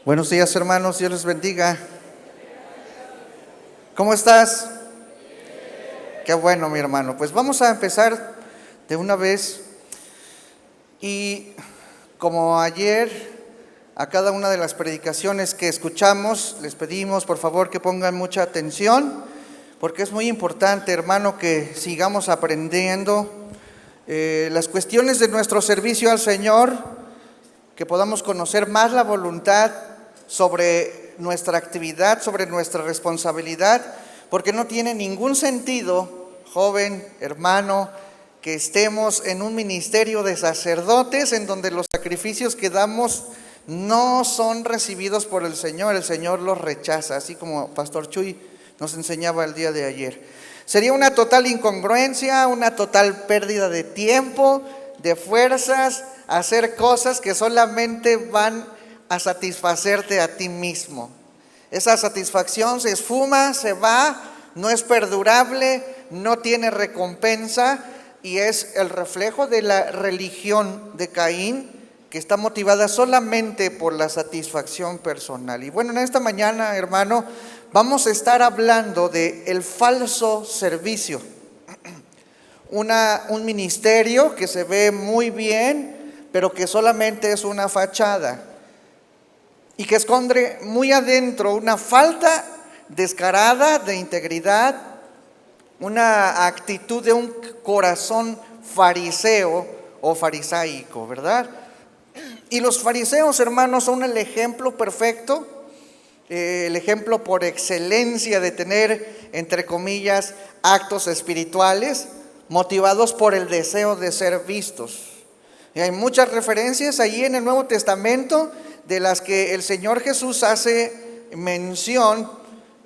Buenos días, hermanos, Dios les bendiga. ¿Cómo estás? Qué bueno, mi hermano. Pues vamos a empezar de una vez. Y como ayer, a cada una de las predicaciones que escuchamos, les pedimos por favor que pongan mucha atención, porque es muy importante, hermano, que sigamos aprendiendo las cuestiones de nuestro servicio al Señor, que podamos conocer más la voluntad sobre nuestra actividad, sobre nuestra responsabilidad, porque no tiene ningún sentido, joven, hermano, que estemos en un ministerio de sacerdotes en donde los sacrificios que damos no son recibidos por el Señor los rechaza, así como Pastor Chuy nos enseñaba el día de ayer. Sería una total incongruencia, una total pérdida de tiempo, de fuerzas, hacer cosas que solamente van a satisfacerte a ti mismo. Esa satisfacción se esfuma, se va, no es perdurable, no tiene recompensa y es el reflejo de la religión de Caín, que está motivada solamente por la satisfacción personal. Y bueno, en esta mañana, hermano, vamos a estar hablando de el falso servicio. Un ministerio que se ve muy bien, pero que solamente es una fachada y que esconde muy adentro una falta descarada de integridad, una actitud de un corazón fariseo o farisaico, ¿verdad? Y los fariseos, hermanos, son el ejemplo perfecto, el ejemplo por excelencia de tener, entre comillas, actos espirituales motivados por el deseo de ser vistos. Y hay muchas referencias allí en el Nuevo Testamento de las que el Señor Jesús hace mención.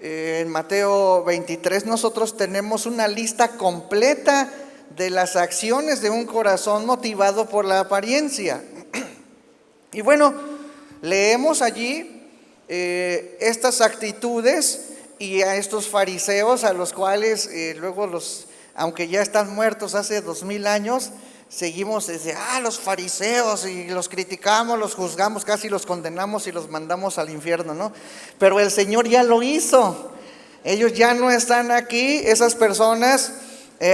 En Mateo 23 nosotros tenemos una lista completa de las acciones de un corazón motivado por la apariencia. Y bueno, leemos allí estas actitudes y a estos fariseos a los cuales luego aunque ya están muertos hace 2000 años, seguimos desde, los fariseos, y los criticamos, los juzgamos, casi los condenamos y los mandamos al infierno, ¿no? Pero el Señor ya lo hizo, ellos ya no están aquí, esas personas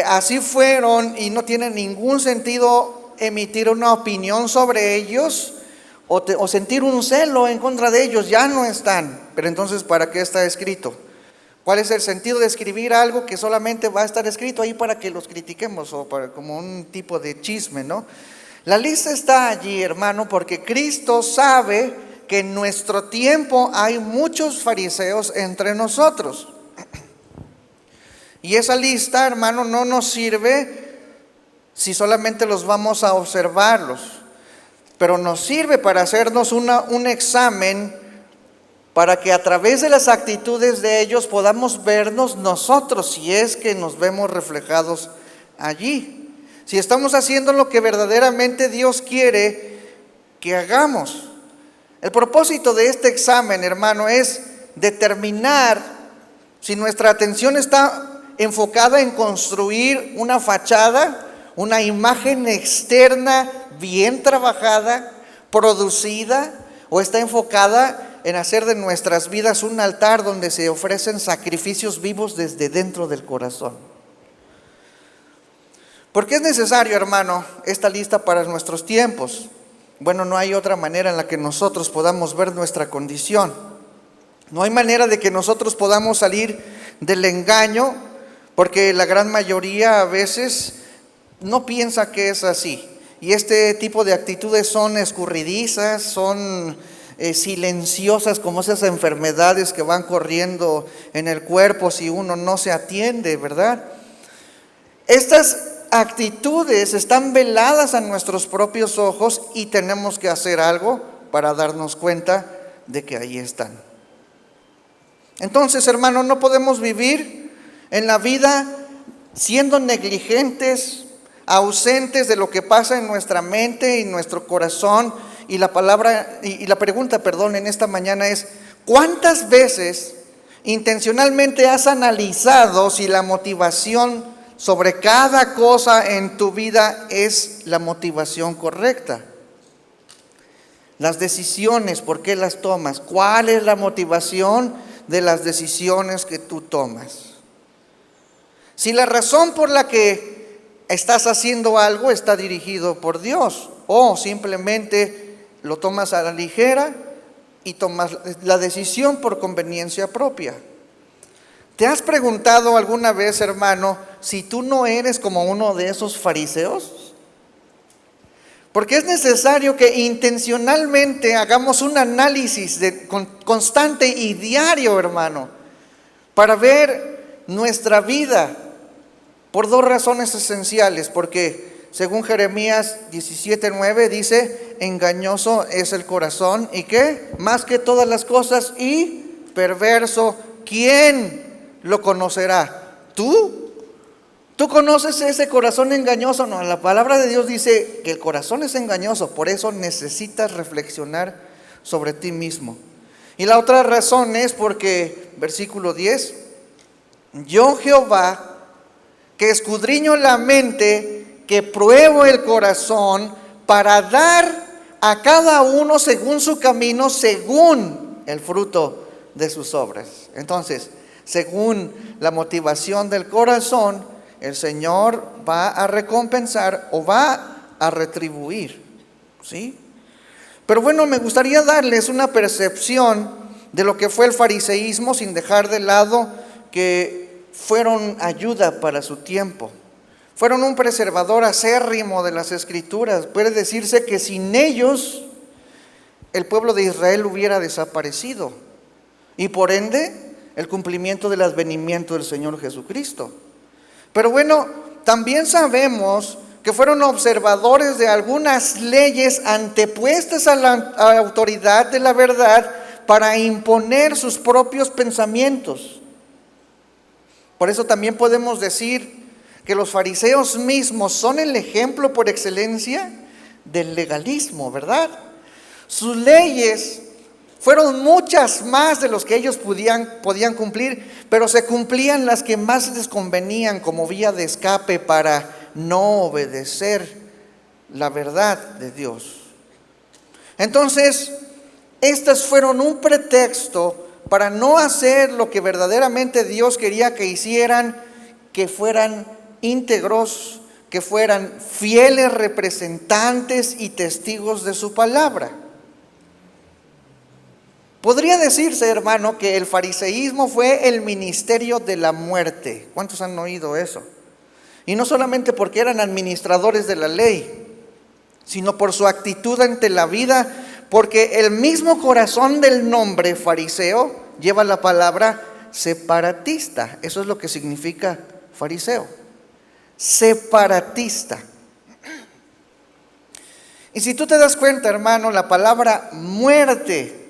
así fueron y no tiene ningún sentido emitir una opinión sobre ellos o sentir un celo en contra de ellos, ya no están. Pero entonces, ¿para qué está escrito? ¿Cuál es el sentido de escribir algo que solamente va a estar escrito ahí para que los critiquemos o como un tipo de chisme, ¿no? La lista está allí, hermano, porque Cristo sabe que en nuestro tiempo hay muchos fariseos entre nosotros. Y esa lista, hermano, no nos sirve si solamente los vamos a observarlos, pero nos sirve para hacernos un examen, para que a través de las actitudes de ellos podamos vernos nosotros, si es que nos vemos reflejados allí, si estamos haciendo lo que verdaderamente Dios quiere que hagamos. El propósito de este examen, hermano, es determinar si nuestra atención está enfocada en construir una fachada, una imagen externa bien trabajada, producida, o está enfocada en hacer de nuestras vidas un altar donde se ofrecen sacrificios vivos desde dentro del corazón. ¿Por qué es necesario, hermano, esta lista para nuestros tiempos? Bueno, no hay otra manera en la que nosotros podamos ver nuestra condición. No hay manera de que nosotros podamos salir del engaño, porque la gran mayoría a veces no piensa que es así. Y este tipo de actitudes son escurridizas, son silenciosas, como esas enfermedades que van corriendo en el cuerpo si uno no se atiende, ¿verdad? Estas actitudes están veladas a nuestros propios ojos y tenemos que hacer algo para darnos cuenta de que ahí están. Entonces, hermano, no podemos vivir en la vida siendo negligentes, ausentes de lo que pasa en nuestra mente y nuestro corazón. Y la pregunta, en esta mañana es: ¿cuántas veces intencionalmente has analizado si la motivación sobre cada cosa en tu vida es la motivación correcta? Las decisiones, ¿por qué las tomas? ¿Cuál es la motivación de las decisiones que tú tomas? Si la razón por la que estás haciendo algo está dirigido por Dios, o simplemente lo tomas a la ligera y tomas la decisión por conveniencia propia. ¿Te has preguntado alguna vez, hermano, si tú no eres como uno de esos fariseos? Porque es necesario que intencionalmente hagamos un análisis constante y diario, hermano, para ver nuestra vida por dos razones esenciales. Porque según Jeremías 17:9 dice, engañoso es el corazón y ¿qué? Más que todas las cosas y perverso. ¿Quién lo conocerá? ¿Tú? ¿Tú conoces ese corazón engañoso? No, la palabra de Dios dice que el corazón es engañoso, por eso necesitas reflexionar sobre ti mismo. Y la otra razón es porque, versículo 10, yo Jehová, que escudriño la mente, que pruebo el corazón, para dar a cada uno según su camino, según el fruto de sus obras. Entonces, según la motivación del corazón, el Señor va a recompensar o va a retribuir, ¿sí? Pero bueno, me gustaría darles una percepción de lo que fue el fariseísmo, sin dejar de lado que fueron ayuda para su tiempo. Fueron un preservador acérrimo de las Escrituras. Puede decirse que sin ellos el pueblo de Israel hubiera desaparecido, y por ende el cumplimiento del advenimiento del Señor Jesucristo. Pero bueno, también sabemos que fueron observadores de algunas leyes antepuestas a la autoridad de la verdad para imponer sus propios pensamientos. Por eso también podemos decir que los fariseos mismos son el ejemplo por excelencia del legalismo, ¿verdad? Sus leyes fueron muchas más de los que ellos podían cumplir, pero se cumplían las que más les convenían como vía de escape para no obedecer la verdad de Dios. Entonces, estas fueron un pretexto para no hacer lo que verdaderamente Dios quería que hicieran, que fueran íntegros, que fueran fieles representantes y testigos de su palabra. Podría decirse, hermano, que el fariseísmo fue el ministerio de la muerte. ¿Cuántos han oído eso? Y no solamente porque eran administradores de la ley, sino por su actitud ante la vida, porque el mismo corazón del nombre fariseo lleva la palabra separatista. Eso es lo que significa fariseo, separatista. Y si tú te das cuenta, hermano, la palabra muerte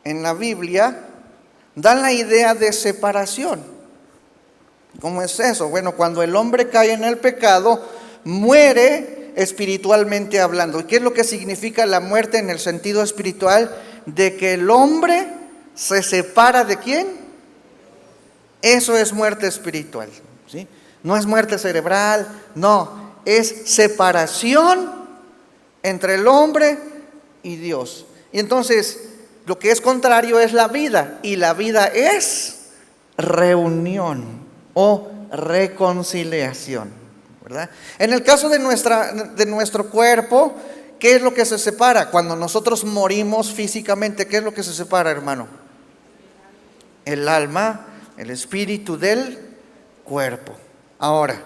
en la Biblia da la idea de separación. ¿Cómo es eso? Bueno, cuando el hombre cae en el pecado, muere espiritualmente hablando. ¿Y qué es lo que significa la muerte en el sentido espiritual? De que el hombre se separa ¿de quién? Eso es muerte espiritual, ¿sí? No es muerte cerebral, no, es separación entre el hombre y Dios. Y entonces, lo que es contrario es la vida, y la vida es reunión o reconciliación, ¿verdad? En el caso de nuestro cuerpo, ¿qué es lo que se separa? Cuando nosotros morimos físicamente, ¿qué es lo que se separa, hermano? El alma, el espíritu del cuerpo. Ahora,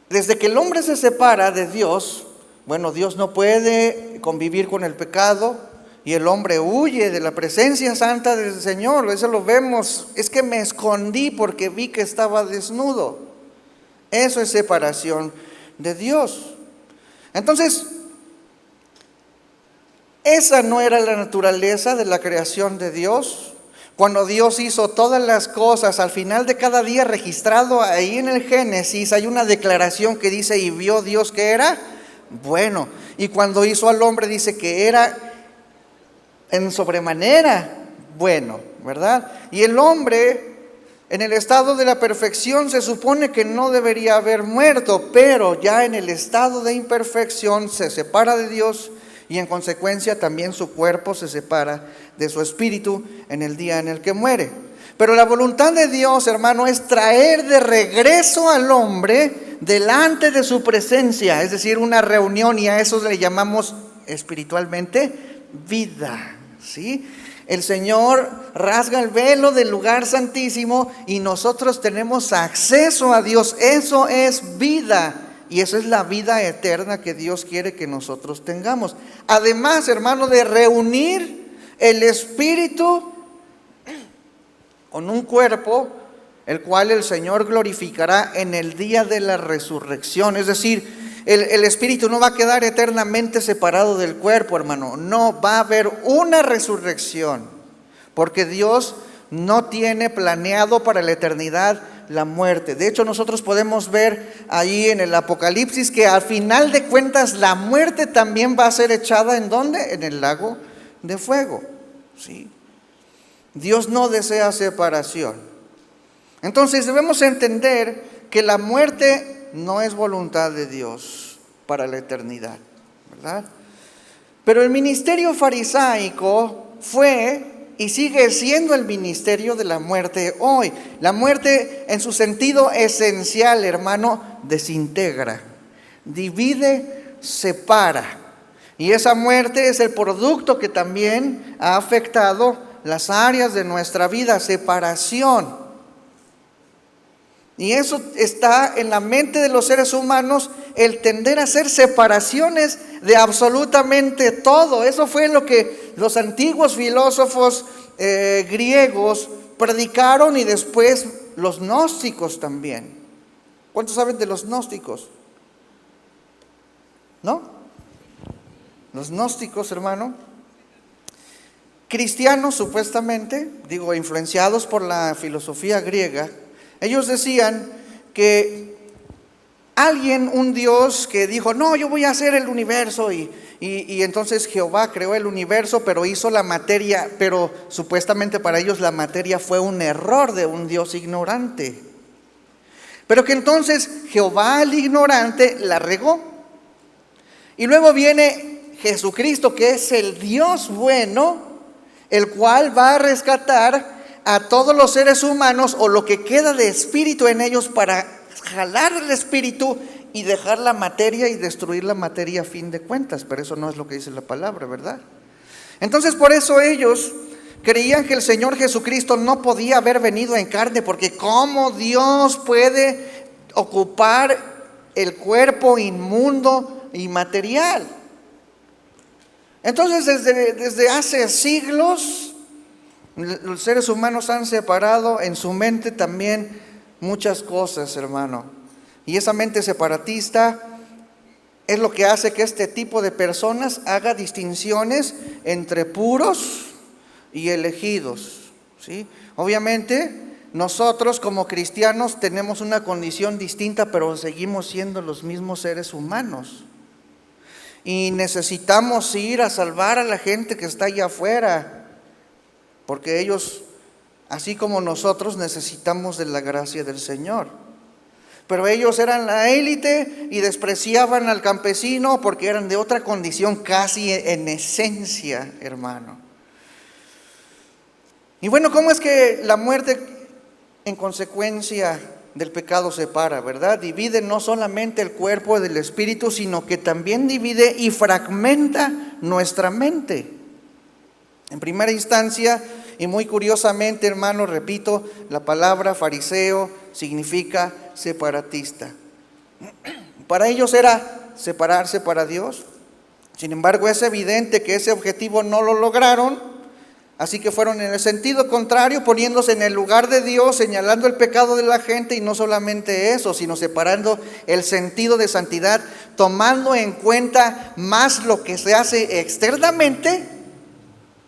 desde que el hombre se separa de Dios, bueno, Dios no puede convivir con el pecado y el hombre huye de la presencia santa del Señor. Eso lo vemos. Es que me escondí porque vi que estaba desnudo. Eso es separación de Dios. Entonces, esa no era la naturaleza de la creación de Dios. Cuando Dios hizo todas las cosas, al final de cada día registrado ahí en el Génesis, hay una declaración que dice, y vio Dios que era bueno. Y cuando hizo al hombre dice que era en sobremanera bueno, ¿verdad? Y el hombre en el estado de la perfección se supone que no debería haber muerto, pero ya en el estado de imperfección se separa de Dios y en consecuencia también su cuerpo se separa de su espíritu en el día en el que muere. Pero la voluntad de Dios, hermano, es traer de regreso al hombre delante de su presencia, es decir, una reunión, y a eso le llamamos espiritualmente vida, ¿sí? El Señor rasga el velo del lugar santísimo y nosotros tenemos acceso a Dios. Eso es vida. Y esa es la vida eterna que Dios quiere que nosotros tengamos. Además, hermano, de reunir el espíritu con un cuerpo, el cual el Señor glorificará en el día de la resurrección. Es decir, el espíritu no va a quedar eternamente separado del cuerpo, hermano. No, va a haber una resurrección, porque Dios no tiene planeado para la eternidad la muerte. De hecho, nosotros podemos ver ahí en el Apocalipsis que al final de cuentas la muerte también va a ser echada ¿en dónde? En el lago de fuego, ¿sí? Dios no desea separación. Entonces debemos entender que la muerte no es voluntad de Dios para la eternidad, ¿verdad? Pero el ministerio farisaico fue y sigue siendo el ministerio de la muerte hoy. La muerte en su sentido esencial, hermano, desintegra, divide, separa. Y esa muerte es el producto que también ha afectado las áreas de nuestra vida, separación. Y eso está en la mente de los seres humanos, el tender a hacer separaciones de absolutamente todo. Eso fue lo que los antiguos filósofos griegos predicaron, y después los gnósticos también. ¿Cuántos saben de los gnósticos? ¿No? Los gnósticos, hermano, cristianos supuestamente, influenciados por la filosofía griega. Ellos decían que un Dios que dijo, no, yo voy a hacer el universo, y entonces Jehová creó el universo, pero hizo la materia, pero supuestamente para ellos la materia fue un error de un Dios ignorante. Pero que entonces Jehová, el ignorante, la regó. Y luego viene Jesucristo, que es el Dios bueno, el cual va a rescatar a todos los seres humanos, o lo que queda de espíritu en ellos, para jalar el espíritu y dejar la materia y destruir la materia a fin de cuentas. Pero eso no es lo que dice la palabra, ¿verdad? Entonces por eso ellos creían que el Señor Jesucristo no podía haber venido en carne, porque ¿cómo Dios puede ocupar el cuerpo inmundo y material? Entonces desde hace siglos los seres humanos han separado en su mente también muchas cosas, hermano. Y esa mente separatista es lo que hace que este tipo de personas haga distinciones entre puros y elegidos, ¿sí? Obviamente nosotros como cristianos tenemos una condición distinta, pero seguimos siendo los mismos seres humanos. Y necesitamos ir a salvar a la gente que está allá afuera, porque ellos, así como nosotros, necesitamos de la gracia del Señor. Pero ellos eran la élite y despreciaban al campesino porque eran de otra condición, casi en esencia, hermano. Y bueno, ¿cómo es que la muerte en consecuencia del pecado separa, verdad? Divide no solamente el cuerpo del espíritu, sino que también divide y fragmenta nuestra mente. En primera instancia, y muy curiosamente, hermano, repito, la palabra fariseo significa separatista. Para ellos era separarse para Dios. Sin embargo, es evidente que ese objetivo no lo lograron, así que fueron en el sentido contrario, poniéndose en el lugar de Dios, señalando el pecado de la gente, y no solamente eso, sino separando el sentido de santidad, tomando en cuenta más lo que se hace externamente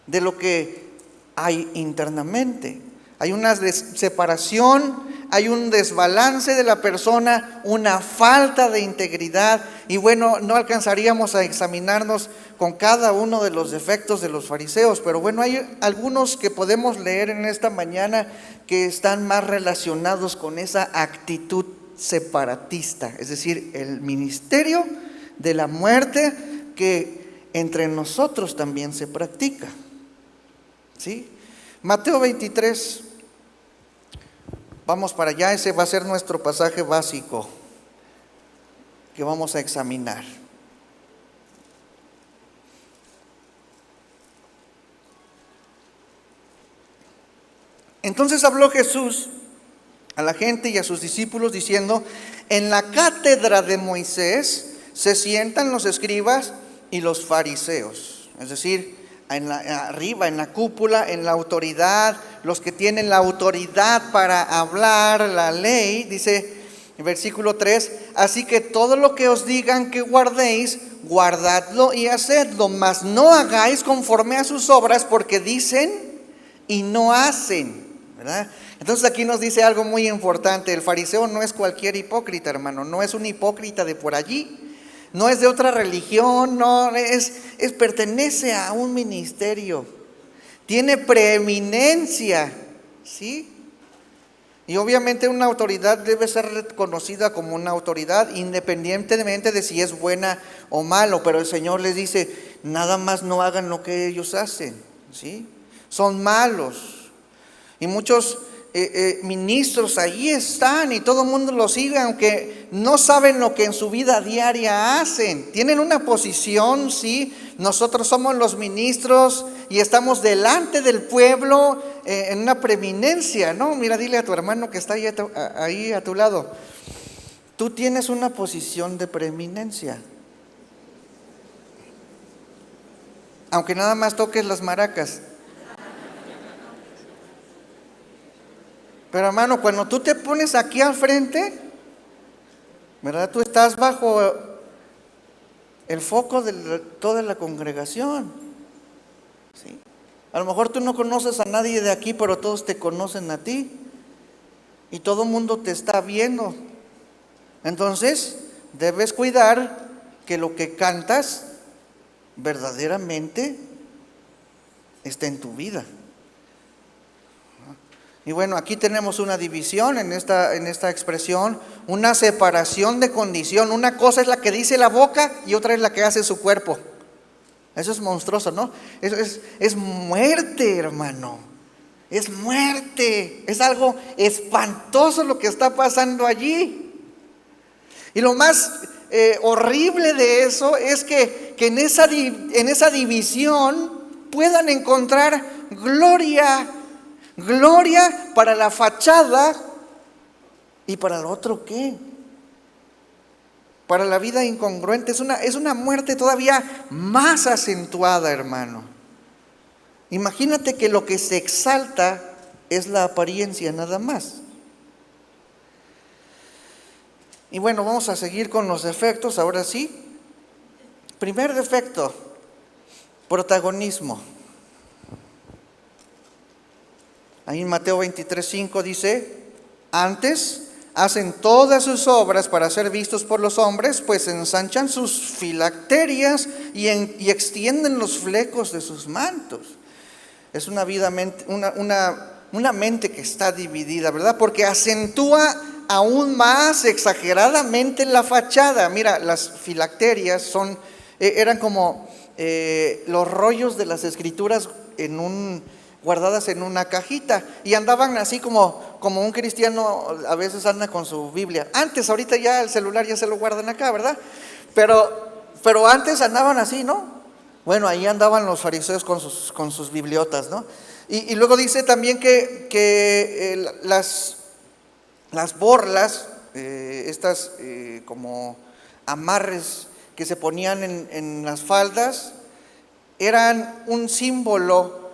de lo que hay internamente. Hay una separación, hay un desbalance de la persona, una falta de integridad. Y bueno, no alcanzaríamos a examinarnos con cada uno de los defectos de los fariseos, pero bueno, hay algunos que podemos leer en esta mañana que están más relacionados con esa actitud separatista, es decir, el ministerio de la muerte que entre nosotros también se practica. ¿Sí? Mateo 23, vamos para allá, ese va a ser nuestro pasaje básico que vamos a examinar. Entonces habló Jesús a la gente y a sus discípulos diciendo: en la cátedra de Moisés se sientan los escribas y los fariseos, es decir, arriba en la cúpula, en la autoridad, los que tienen la autoridad para hablar la ley. Dice en versículo 3: así que todo lo que os digan que guardéis, guardadlo y hacedlo, mas no hagáis conforme a sus obras, porque dicen y no hacen, ¿verdad? Entonces aquí nos dice algo muy importante. El fariseo no es cualquier hipócrita, hermano, no es un hipócrita de por allí. No es de otra religión, no, pertenece a un ministerio, tiene preeminencia, ¿sí? Y obviamente una autoridad debe ser reconocida como una autoridad independientemente de si es buena o malo, pero el Señor les dice: nada más no hagan lo que ellos hacen, ¿sí? Son malos. Y muchos ministros ahí están y todo el mundo los sigue, aunque no saben lo que en su vida diaria hacen. Tienen una posición, sí, nosotros somos los ministros y estamos delante del pueblo en una preeminencia, ¿no? Mira, dile a tu hermano que está ahí a tu lado: tú tienes una posición de preeminencia, aunque nada más toques las maracas. Pero hermano, cuando tú te pones aquí al frente, ¿verdad? Tú estás bajo el foco de toda la congregación, ¿sí? A lo mejor tú no conoces a nadie de aquí, pero todos te conocen a ti. Y todo el mundo te está viendo. Entonces, debes cuidar que lo que cantas verdaderamente esté en tu vida. Y bueno, aquí tenemos una división en esta expresión, una separación de condición. Una cosa es la que dice la boca y otra es la que hace su cuerpo. Eso es monstruoso, ¿no? Eso es muerte, hermano. Es muerte. Es algo espantoso lo que está pasando allí. Y lo más horrible de eso es que en esa división puedan encontrar gloria para la fachada. ¿Y para el otro qué? Para la vida incongruente. Es una muerte todavía más acentuada, hermano. Imagínate que lo que se exalta es la apariencia nada más. Y bueno, vamos a seguir con los defectos, ahora sí. Primer defecto: protagonismo. Ahí en Mateo 23:5 dice: antes hacen todas sus obras para ser vistos por los hombres, pues ensanchan sus filacterias y extienden los flecos de sus mantos. Es una mente que está dividida, ¿verdad? Porque acentúa aún más exageradamente la fachada. Mira, las filacterias eran como los rollos de las escrituras guardadas en una cajita, y andaban así como un cristiano a veces anda con su Biblia. Ahorita ya el celular ya se lo guardan acá, ¿verdad? Pero antes andaban así, ¿no? Bueno, ahí andaban los fariseos con sus bibliotas, ¿no? Y luego dice también que las borlas, estas como amarres que se ponían en las faldas, eran un símbolo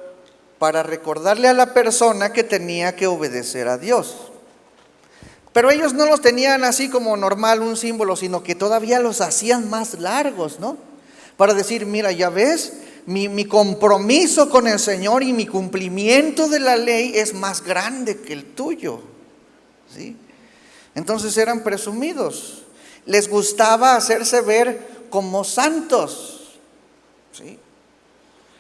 para recordarle a la persona que tenía que obedecer a Dios. Pero ellos no los tenían así como normal, un símbolo, sino que todavía los hacían más largos, ¿no? Para decir: mira, ya ves, mi compromiso con el Señor y mi cumplimiento de la ley es más grande que el tuyo, ¿sí? Entonces eran presumidos. Les gustaba hacerse ver como santos, ¿sí?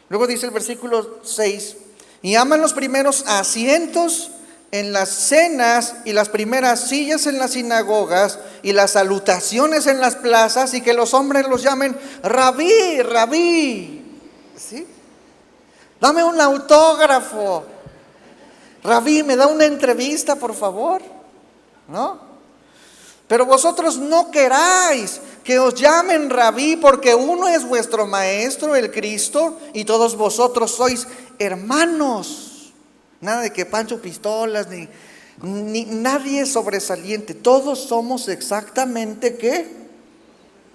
Luego dice el versículo 6: y aman los primeros asientos en las cenas y las primeras sillas en las sinagogas y las salutaciones en las plazas, y que los hombres los llamen rabí, rabí. ¿Sí? Dame un autógrafo. Rabí, ¿me da una entrevista, por favor? ¿No? Pero vosotros no queráis que os llamen rabí, porque uno es vuestro maestro, el Cristo, y todos vosotros sois hermanos. Nada de que Pancho Pistolas, ni nadie sobresaliente. Todos somos exactamente ¿qué?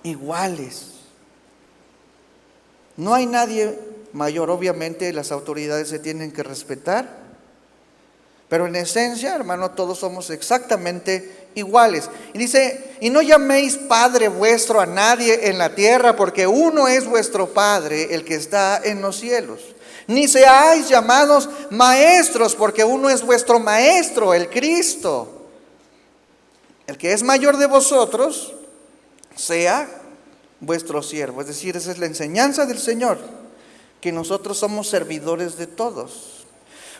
Iguales. No hay nadie mayor. Obviamente las autoridades se tienen que respetar, pero en esencia, hermano, todos somos exactamente iguales. Y dice, y no llaméis Padre vuestro a nadie en la tierra, porque uno es vuestro Padre, el que está en los cielos. Ni seáis llamados maestros, porque uno es vuestro maestro, el Cristo. El que es mayor de vosotros, sea vuestro siervo. Es decir, esa es la enseñanza del Señor, que nosotros somos servidores de todos.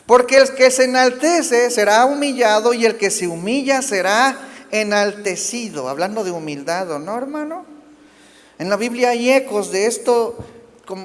Porque el que se enaltece será humillado, y el que se humilla será enaltecido. Hablando de humildad, ¿no, hermano? En la Biblia hay ecos de esto,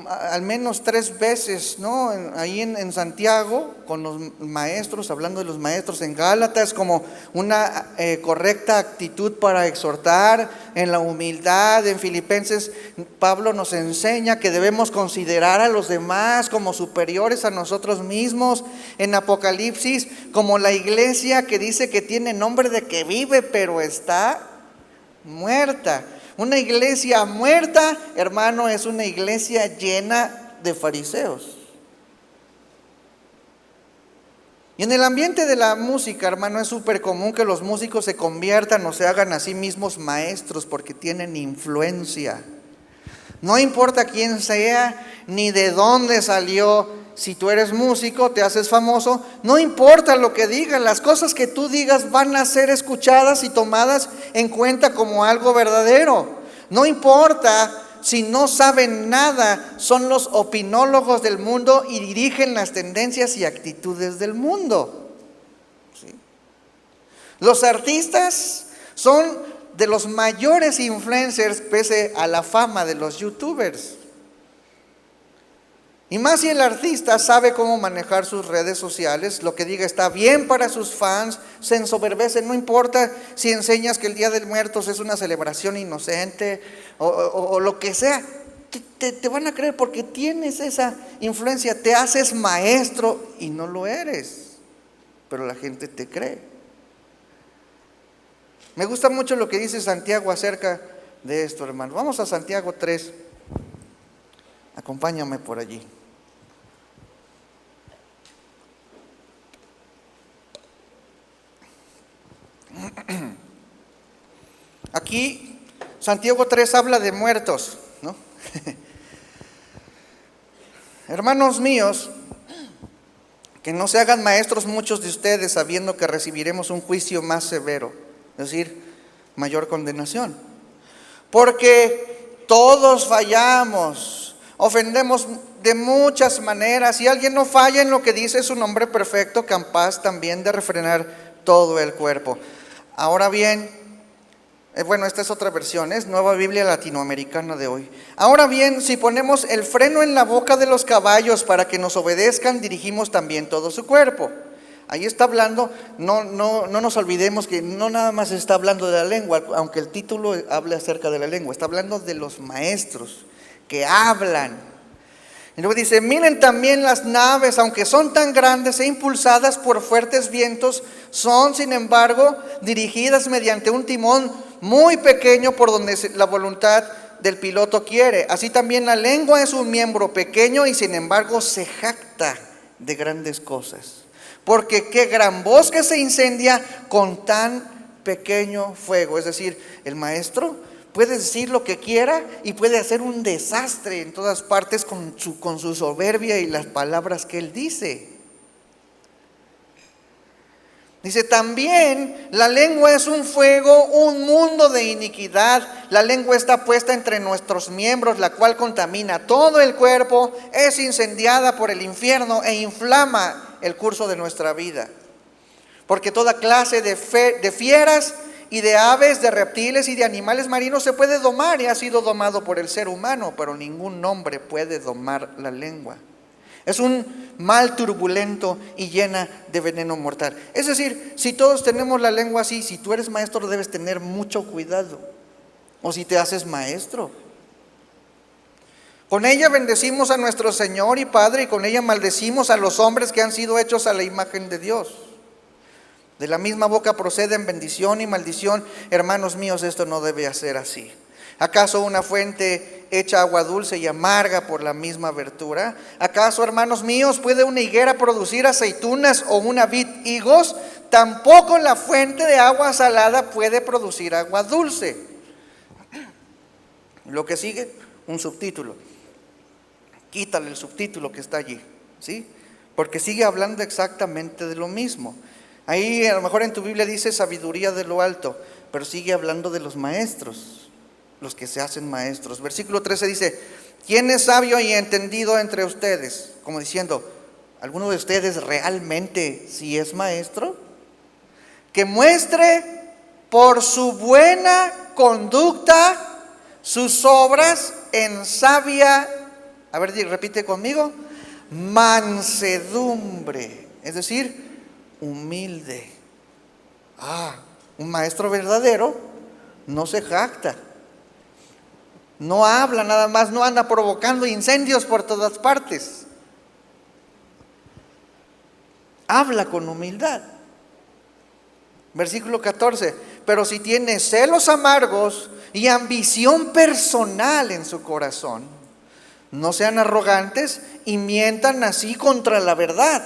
al menos 3 veces, ¿no? Ahí en Santiago, con los maestros, hablando de los maestros. En Gálatas, como una correcta actitud para exhortar en la humildad. En Filipenses, Pablo nos enseña que debemos considerar a los demás como superiores a nosotros mismos. En Apocalipsis, como la iglesia que dice que tiene nombre de que vive, pero está muerta. Una iglesia muerta, hermano, es una iglesia llena de fariseos. Y en el ambiente de la música, hermano, es súper común que los músicos se conviertan o se hagan a sí mismos maestros, porque tienen influencia. No importa quién sea, ni de dónde salió. Si tú eres músico, te haces famoso, no importa lo que digan, las cosas que tú digas van a ser escuchadas y tomadas en cuenta como algo verdadero. No importa si no saben nada, son los opinólogos del mundo y dirigen las tendencias y actitudes del mundo. ¿Sí? Los artistas son de los mayores influencers pese a la fama de los youtubers. Y más si el artista sabe cómo manejar sus redes sociales, lo que diga está bien para sus fans, se ensoberbece. No importa si enseñas que el Día de Muertos es una celebración inocente o lo que sea, te van a creer porque tienes esa influencia. Te haces maestro y no lo eres, pero la gente te cree. Me gusta mucho lo que dice Santiago acerca de esto, hermano. Vamos a Santiago 3. Acompáñame por allí. Aquí Santiago 3 habla de muertos, ¿no? Hermanos míos, que no se hagan maestros muchos de ustedes, sabiendo que recibiremos un juicio más severo, es decir, mayor condenación. Porque todos fallamos, ofendemos de muchas maneras, y alguien no falla en lo que dice es un hombre perfecto, capaz también de refrenar todo el cuerpo. Ahora bien, bueno, esta es otra versión, es Nueva Biblia Latinoamericana de hoy. Ahora bien, si ponemos el freno en la boca de los caballos para que nos obedezcan, dirigimos también todo su cuerpo. Ahí está hablando, no nos olvidemos que no nada más está hablando de la lengua, aunque el título habla acerca de la lengua, está hablando de los maestros que hablan. Y luego dice, miren también las naves, aunque son tan grandes e impulsadas por fuertes vientos, son sin embargo dirigidas mediante un timón muy pequeño por donde la voluntad del piloto quiere. Así también la lengua es un miembro pequeño y sin embargo se jacta de grandes cosas. Porque qué gran bosque se incendia con tan pequeño fuego. Es decir, el maestro puede decir lo que quiera y puede hacer un desastre en todas partes con su soberbia y las palabras que él dice. Dice también, la lengua es un fuego, un mundo de iniquidad. La lengua está puesta entre nuestros miembros, la cual contamina todo el cuerpo, es incendiada por el infierno e inflama el curso de nuestra vida. Porque toda clase de fieras y de aves, de reptiles y de animales marinos se puede domar y ha sido domado por el ser humano, pero ningún hombre puede domar la lengua. Es un mal turbulento y llena de veneno mortal. Es decir, si todos tenemos la lengua así, si tú eres maestro debes tener mucho cuidado. O si te haces maestro. Con ella bendecimos a nuestro Señor y Padre, y con ella maldecimos a los hombres que han sido hechos a la imagen de Dios. De la misma boca proceden bendición y maldición. Hermanos míos, esto no debe ser así. ¿Acaso una fuente echa agua dulce y amarga por la misma abertura? ¿Acaso, hermanos míos, puede una higuera producir aceitunas o una vid higos? Tampoco la fuente de agua salada puede producir agua dulce. Lo que sigue, un subtítulo. Quítale el subtítulo que está allí, ¿sí? Porque sigue hablando exactamente de lo mismo. Ahí a lo mejor en tu Biblia dice sabiduría de lo alto, pero sigue hablando de los maestros, los que se hacen maestros. Versículo 13 dice: ¿quién es sabio y entendido entre ustedes? Como diciendo, ¿alguno de ustedes realmente sí es maestro? Que muestre por su buena conducta sus obras en sabia, a ver, repite conmigo, mansedumbre, es decir, humilde. Un maestro verdadero no se jacta, no habla nada más, no anda provocando incendios por todas partes. Habla con humildad. Versículo 14: pero si tiene celos amargos y ambición personal en su corazón, no sean arrogantes y mientan así contra la verdad.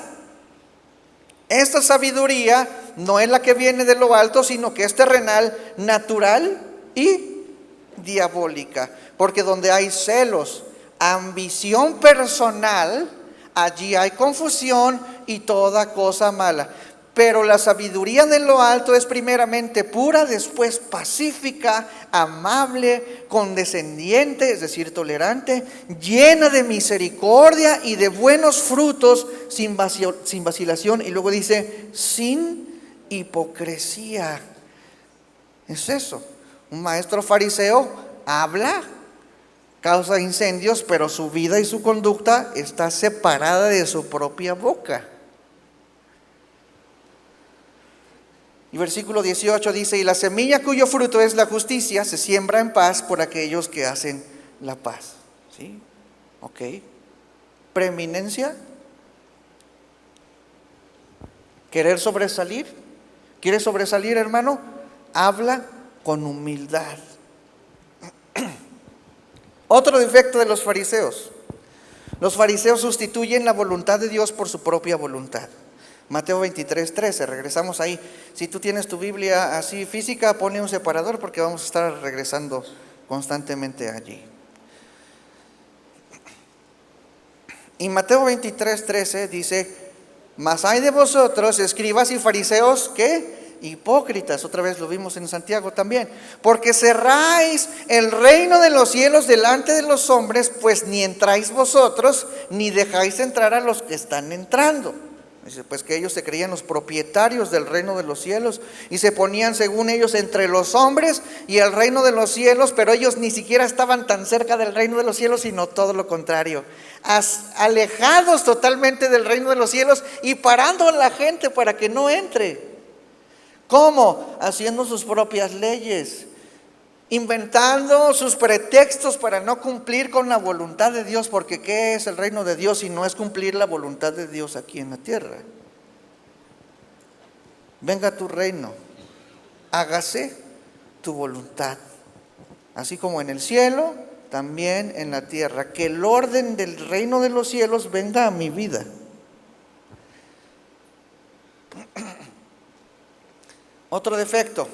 Esta sabiduría no es la que viene de lo alto, sino que es terrenal, natural y diabólica. Porque donde hay celos, ambición personal, allí hay confusión y toda cosa mala. Pero la sabiduría de lo alto es primeramente pura, después pacífica, amable, condescendiente, es decir, tolerante, llena de misericordia y de buenos frutos, sin vacilación. Y luego dice, sin hipocresía. Es eso. Un maestro fariseo habla, causa incendios, pero su vida y su conducta está separada de su propia boca. Y versículo 18 dice: y la semilla cuyo fruto es la justicia se siembra en paz por aquellos que hacen la paz. ¿Sí? Ok. Preeminencia. Querer sobresalir. ¿Quieres sobresalir, hermano? Habla con humildad. Otro defecto de los fariseos. Los fariseos sustituyen la voluntad de Dios por su propia voluntad. Mateo 23:13, regresamos ahí. Si tú tienes tu Biblia así física, ponle un separador porque vamos a estar regresando constantemente allí. Y Mateo 23:13 dice: mas hay de vosotros, escribas y fariseos, ¿qué? Hipócritas. Otra vez lo vimos en Santiago también. Porque cerráis el reino de los cielos delante de los hombres, pues ni entráis vosotros, ni dejáis entrar a los que están entrando. Dice, pues que ellos se creían los propietarios del reino de los cielos y se ponían según ellos entre los hombres y el reino de los cielos, pero ellos ni siquiera estaban tan cerca del reino de los cielos, sino todo lo contrario, alejados totalmente del reino de los cielos y parando a la gente para que no entre. ¿Cómo? Haciendo sus propias leyes, inventando sus pretextos para no cumplir con la voluntad de Dios, porque ¿qué es el reino de Dios si no es cumplir la voluntad de Dios aquí en la tierra? Venga tu reino, hágase tu voluntad, así como en el cielo, también en la tierra. Que el orden del reino de los cielos venga a mi vida. Otro defecto: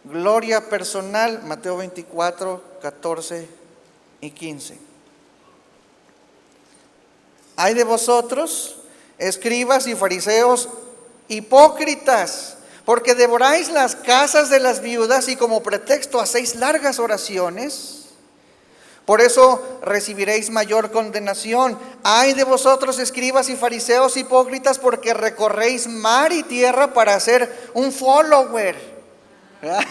gloria personal, Mateo 24, 14 y 15. Hay de vosotros, escribas y fariseos, hipócritas, porque devoráis las casas de las viudas y como pretexto hacéis largas oraciones. Por eso recibiréis mayor condenación. Ay de vosotros, escribas y fariseos hipócritas, porque recorréis mar y tierra para hacer un follower, ¿verdad?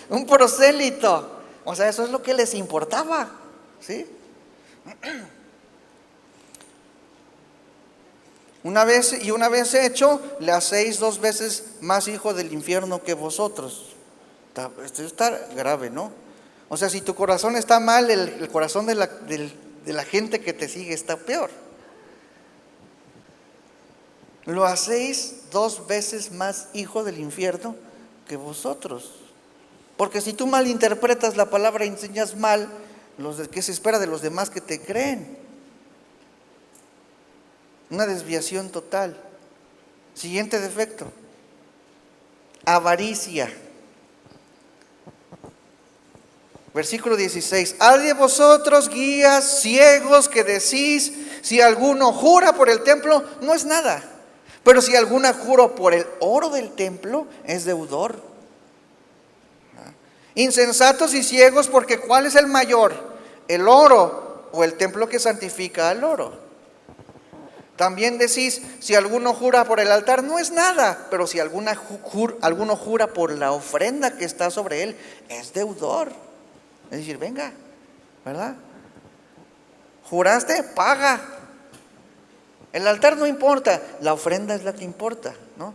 Un prosélito. O sea, eso es lo que les importaba, ¿sí? Una vez hecho, le hacéis 2 veces más hijo del infierno que vosotros. Esto está grave, ¿no? O sea, si tu corazón está mal, el corazón de la gente que te sigue está peor. Lo hacéis 2 veces más hijo del infierno que vosotros. Porque si tú malinterpretas la palabra y enseñas mal, ¿qué se espera de los demás que te creen? Una desviación total. Siguiente defecto: avaricia. Versículo 16: Ay de vosotros, guías ciegos, que decís, si alguno jura por el templo, no es nada, pero si alguno jura por el oro del templo, es deudor. Insensatos y ciegos, porque ¿cuál es el mayor? ¿El oro o el templo que santifica al oro? También decís, si alguno jura por el altar, no es nada, pero si alguno jura por la ofrenda que está sobre él, es deudor. Es decir, venga, ¿verdad? Juraste, paga. El altar no importa, la ofrenda es la que importa, ¿no?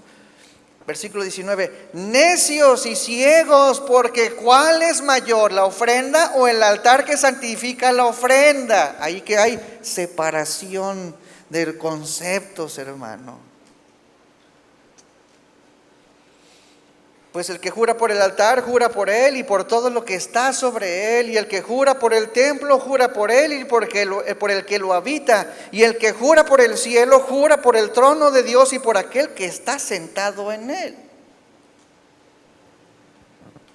Versículo 19: necios y ciegos, porque ¿cuál es mayor, la ofrenda o el altar que santifica la ofrenda? Ahí que hay separación de conceptos, hermano. Pues el que jura por el altar, jura por él y por todo lo que está sobre él. Y el que jura por el templo, jura por él y por el que lo habita. Y el que jura por el cielo, jura por el trono de Dios y por aquel que está sentado en él.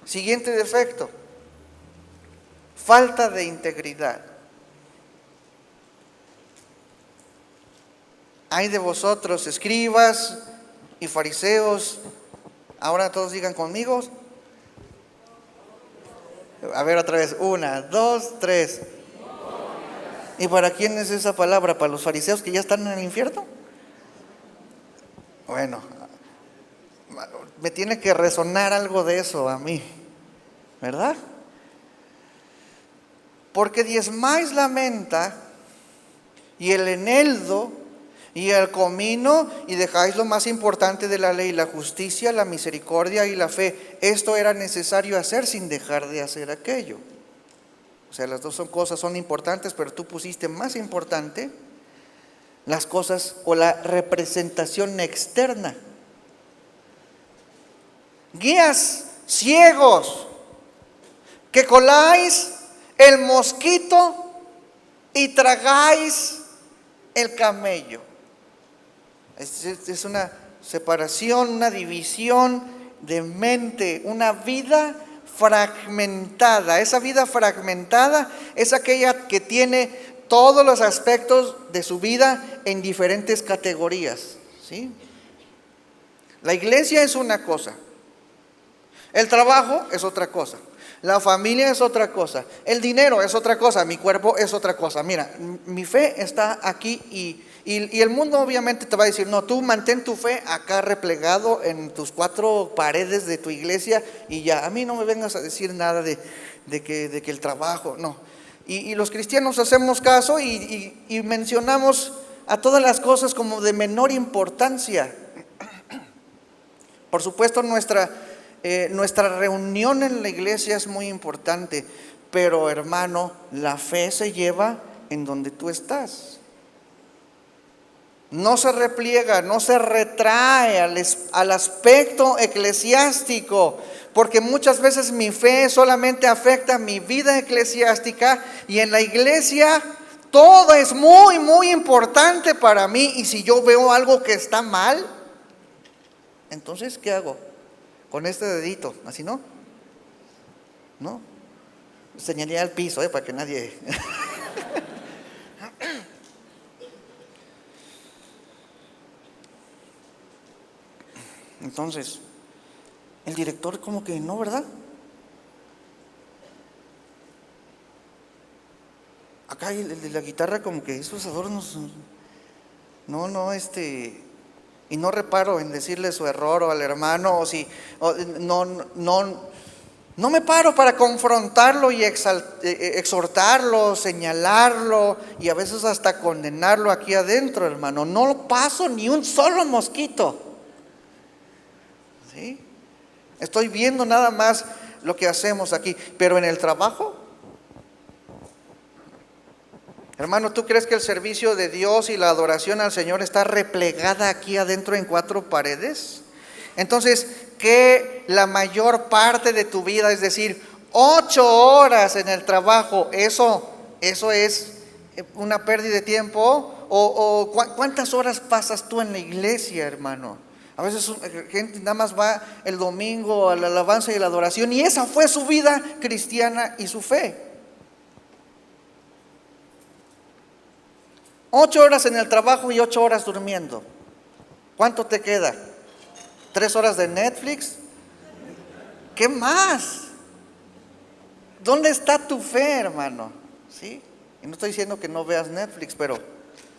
Siguiente defecto: falta de integridad. Ay de vosotros, escribas y fariseos. Ahora todos digan conmigo. A ver otra vez. 1, 2, 3. ¿Y para quién es esa palabra? ¿Para los fariseos que ya están en el infierno? Bueno, me tiene que resonar algo de eso a mí, ¿verdad? Porque diezmáis la menta y el eneldo y el comino, y dejáis lo más importante de la ley, la justicia, la misericordia y la fe. Esto era necesario hacer sin dejar de hacer aquello. O sea, las dos son importantes, pero tú pusiste más importante las cosas o la representación externa. Guías ciegos, que coláis el mosquito y tragáis el camello. Es una separación, una división de mente, una vida fragmentada. Esa vida fragmentada es aquella que tiene todos los aspectos de su vida en diferentes categorías, ¿sí? La iglesia es una cosa, el trabajo es otra cosa, la familia es otra cosa, el dinero es otra cosa, mi cuerpo es otra cosa. Mira, mi fe está aquí y el mundo obviamente te va a decir, no, tú mantén tu fe acá replegado en tus 4 paredes de tu iglesia y ya, a mí no me vengas a decir nada de que el trabajo, no. Y los cristianos hacemos caso y mencionamos a todas las cosas como de menor importancia. Por supuesto, nuestra reunión en la iglesia es muy importante, pero hermano, la fe se lleva en donde tú estás. No se repliega, no se retrae al aspecto eclesiástico, porque muchas veces mi fe solamente afecta mi vida eclesiástica, y en la iglesia todo es muy, muy importante para mí, y si yo veo algo que está mal, entonces ¿qué hago? Con este dedito, así, ¿no? ¿No? Señalé al piso, para que nadie... Entonces, el director como que no, ¿verdad? ay, el de la guitarra como que esos adornos, no, y no reparo en decirle su error o al hermano, no me paro para confrontarlo y exhortarlo, señalarlo y a veces hasta condenarlo aquí adentro, hermano. No paso ni un solo mosquito. ¿Sí? Estoy viendo nada más lo que hacemos aquí, pero en el trabajo, hermano, ¿tú crees que el servicio de Dios y la adoración al Señor está replegada aquí adentro en cuatro paredes? Entonces, que la mayor parte de tu vida, es decir, 8 horas en el trabajo, eso es una pérdida de tiempo, o ¿cuántas horas pasas tú en la iglesia, hermano? A veces gente nada más va el domingo a la alabanza y la adoración, y esa fue su vida cristiana y su fe. 8 horas en el trabajo y 8 horas durmiendo. ¿Cuánto te queda? 3 horas de Netflix. ¿Qué más? ¿Dónde está tu fe, hermano? ¿Sí? Y no estoy diciendo que no veas Netflix, pero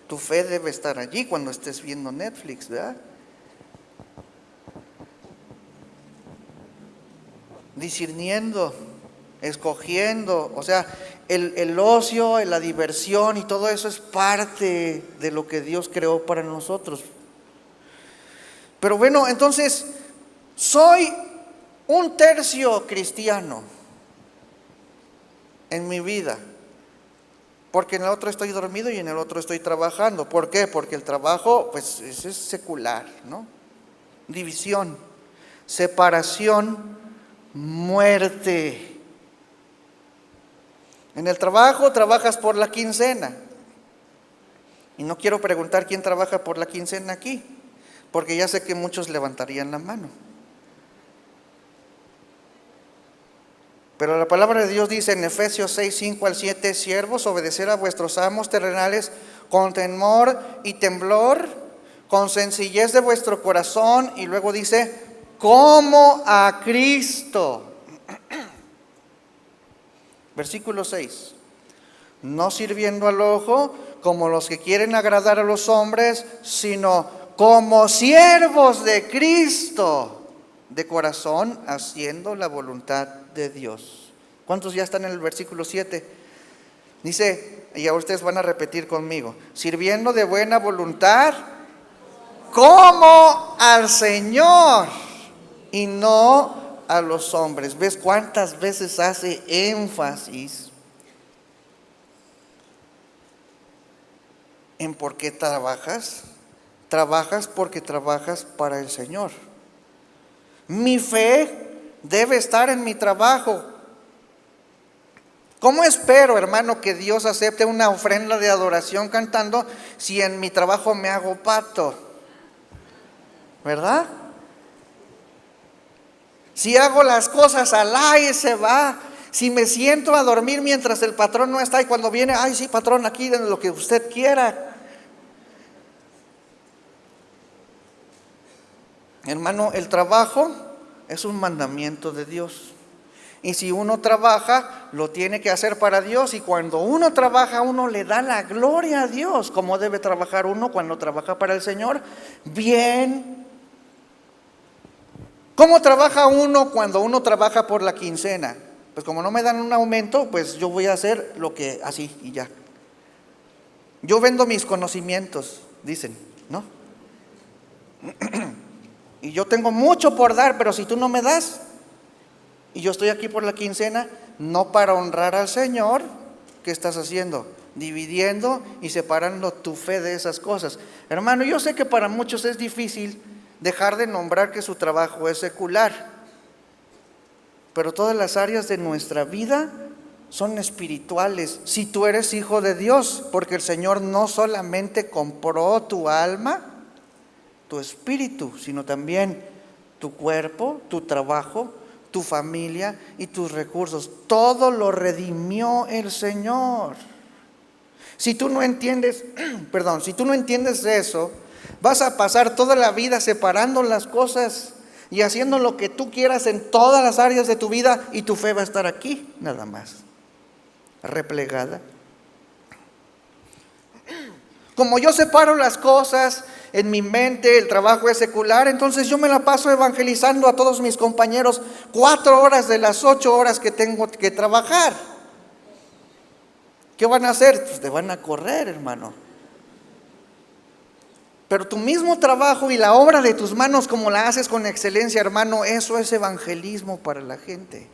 tu fe debe estar allí cuando estés viendo Netflix, ¿verdad? Discerniendo, escogiendo, o sea, el ocio, la diversión y todo eso es parte de lo que Dios creó para nosotros. Pero bueno, entonces, soy 1/3 cristiano en mi vida, porque en el otro estoy dormido y en el otro estoy trabajando. ¿Por qué? Porque el trabajo, pues, es secular, ¿no? División, separación, muerte. En el trabajo trabajas por la quincena. Y no quiero preguntar quién trabaja por la quincena aquí, porque ya sé que muchos levantarían la mano. Pero la palabra de Dios dice en Efesios 6, 5 al 7, siervos, obedecer a vuestros amos terrenales con temor y temblor, con sencillez de vuestro corazón, y luego dice, como a Cristo. Versículo 6. No sirviendo al ojo como los que quieren agradar a los hombres, sino como siervos de Cristo, de corazón, haciendo la voluntad de Dios. ¿Cuántos ya están en el versículo 7? Dice, y ahora ustedes van a repetir conmigo, sirviendo de buena voluntad como al Señor y no a los hombres. ¿Ves cuántas veces hace énfasis en por qué trabajas? Trabajas porque trabajas para el Señor. Mi fe debe estar en mi trabajo. ¿Cómo espero, hermano, que Dios acepte una ofrenda de adoración cantando si en mi trabajo me hago pato? ¿Verdad? Si hago las cosas al aire se va. Si me siento a dormir mientras el patrón no está y cuando viene, ay sí, patrón, aquí den lo que usted quiera. Hermano, el trabajo es un mandamiento de Dios. Y si uno trabaja, lo tiene que hacer para Dios. Y cuando uno trabaja, uno le da la gloria a Dios. ¿Cómo debe trabajar uno cuando trabaja para el Señor? Bien. ¿Cómo trabaja uno cuando uno trabaja por la quincena? Pues como no me dan un aumento, pues yo voy a hacer lo que así y ya. Yo vendo mis conocimientos, dicen, ¿no? Y yo tengo mucho por dar, pero si tú no me das, y yo estoy aquí por la quincena, no para honrar al Señor, ¿qué estás haciendo? Dividiendo y separando tu fe de esas cosas. Hermano, yo sé que para muchos es difícil dejar de nombrar que su trabajo es secular, pero todas las áreas de nuestra vida son espirituales. Si tú eres hijo de Dios, porque el Señor no solamente compró tu alma, tu espíritu, sino también tu cuerpo, tu trabajo, tu familia y tus recursos. Todo lo redimió el Señor. Si tú no entiendes, si tú no entiendes eso, vas a pasar toda la vida separando las cosas y haciendo lo que tú quieras en todas las áreas de tu vida, y tu fe va a estar aquí, nada más, replegada. Como yo separo las cosas en mi mente, el trabajo es secular, entonces yo me la paso evangelizando a todos mis compañeros 4 horas de las 8 horas que tengo que trabajar. ¿Qué van a hacer? Pues te van a correr, hermano. Pero tu mismo trabajo y la obra de tus manos, como la haces con excelencia, hermano, eso es evangelismo para la gente.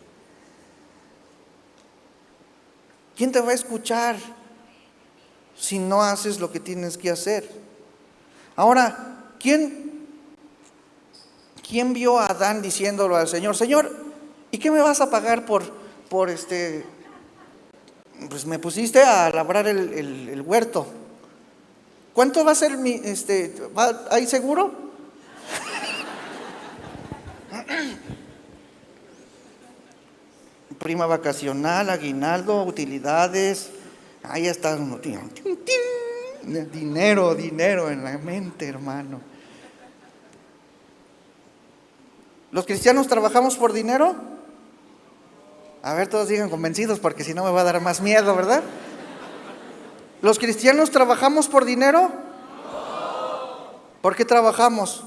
¿Quién te va a escuchar si no haces lo que tienes que hacer? Ahora, ¿quién vio a Adán diciéndolo al Señor? Señor, ¿y qué me vas a pagar por pues me pusiste a labrar el huerto? ¿Cuánto va a ser mi, hay seguro? Prima vacacional, aguinaldo, utilidades. Ahí está uno. Dinero en la mente, hermano. ¿Los cristianos trabajamos por dinero? A ver, todos digan convencidos, porque si no me va a dar más miedo, ¿verdad? ¿Los cristianos trabajamos por dinero? ¿Por qué trabajamos?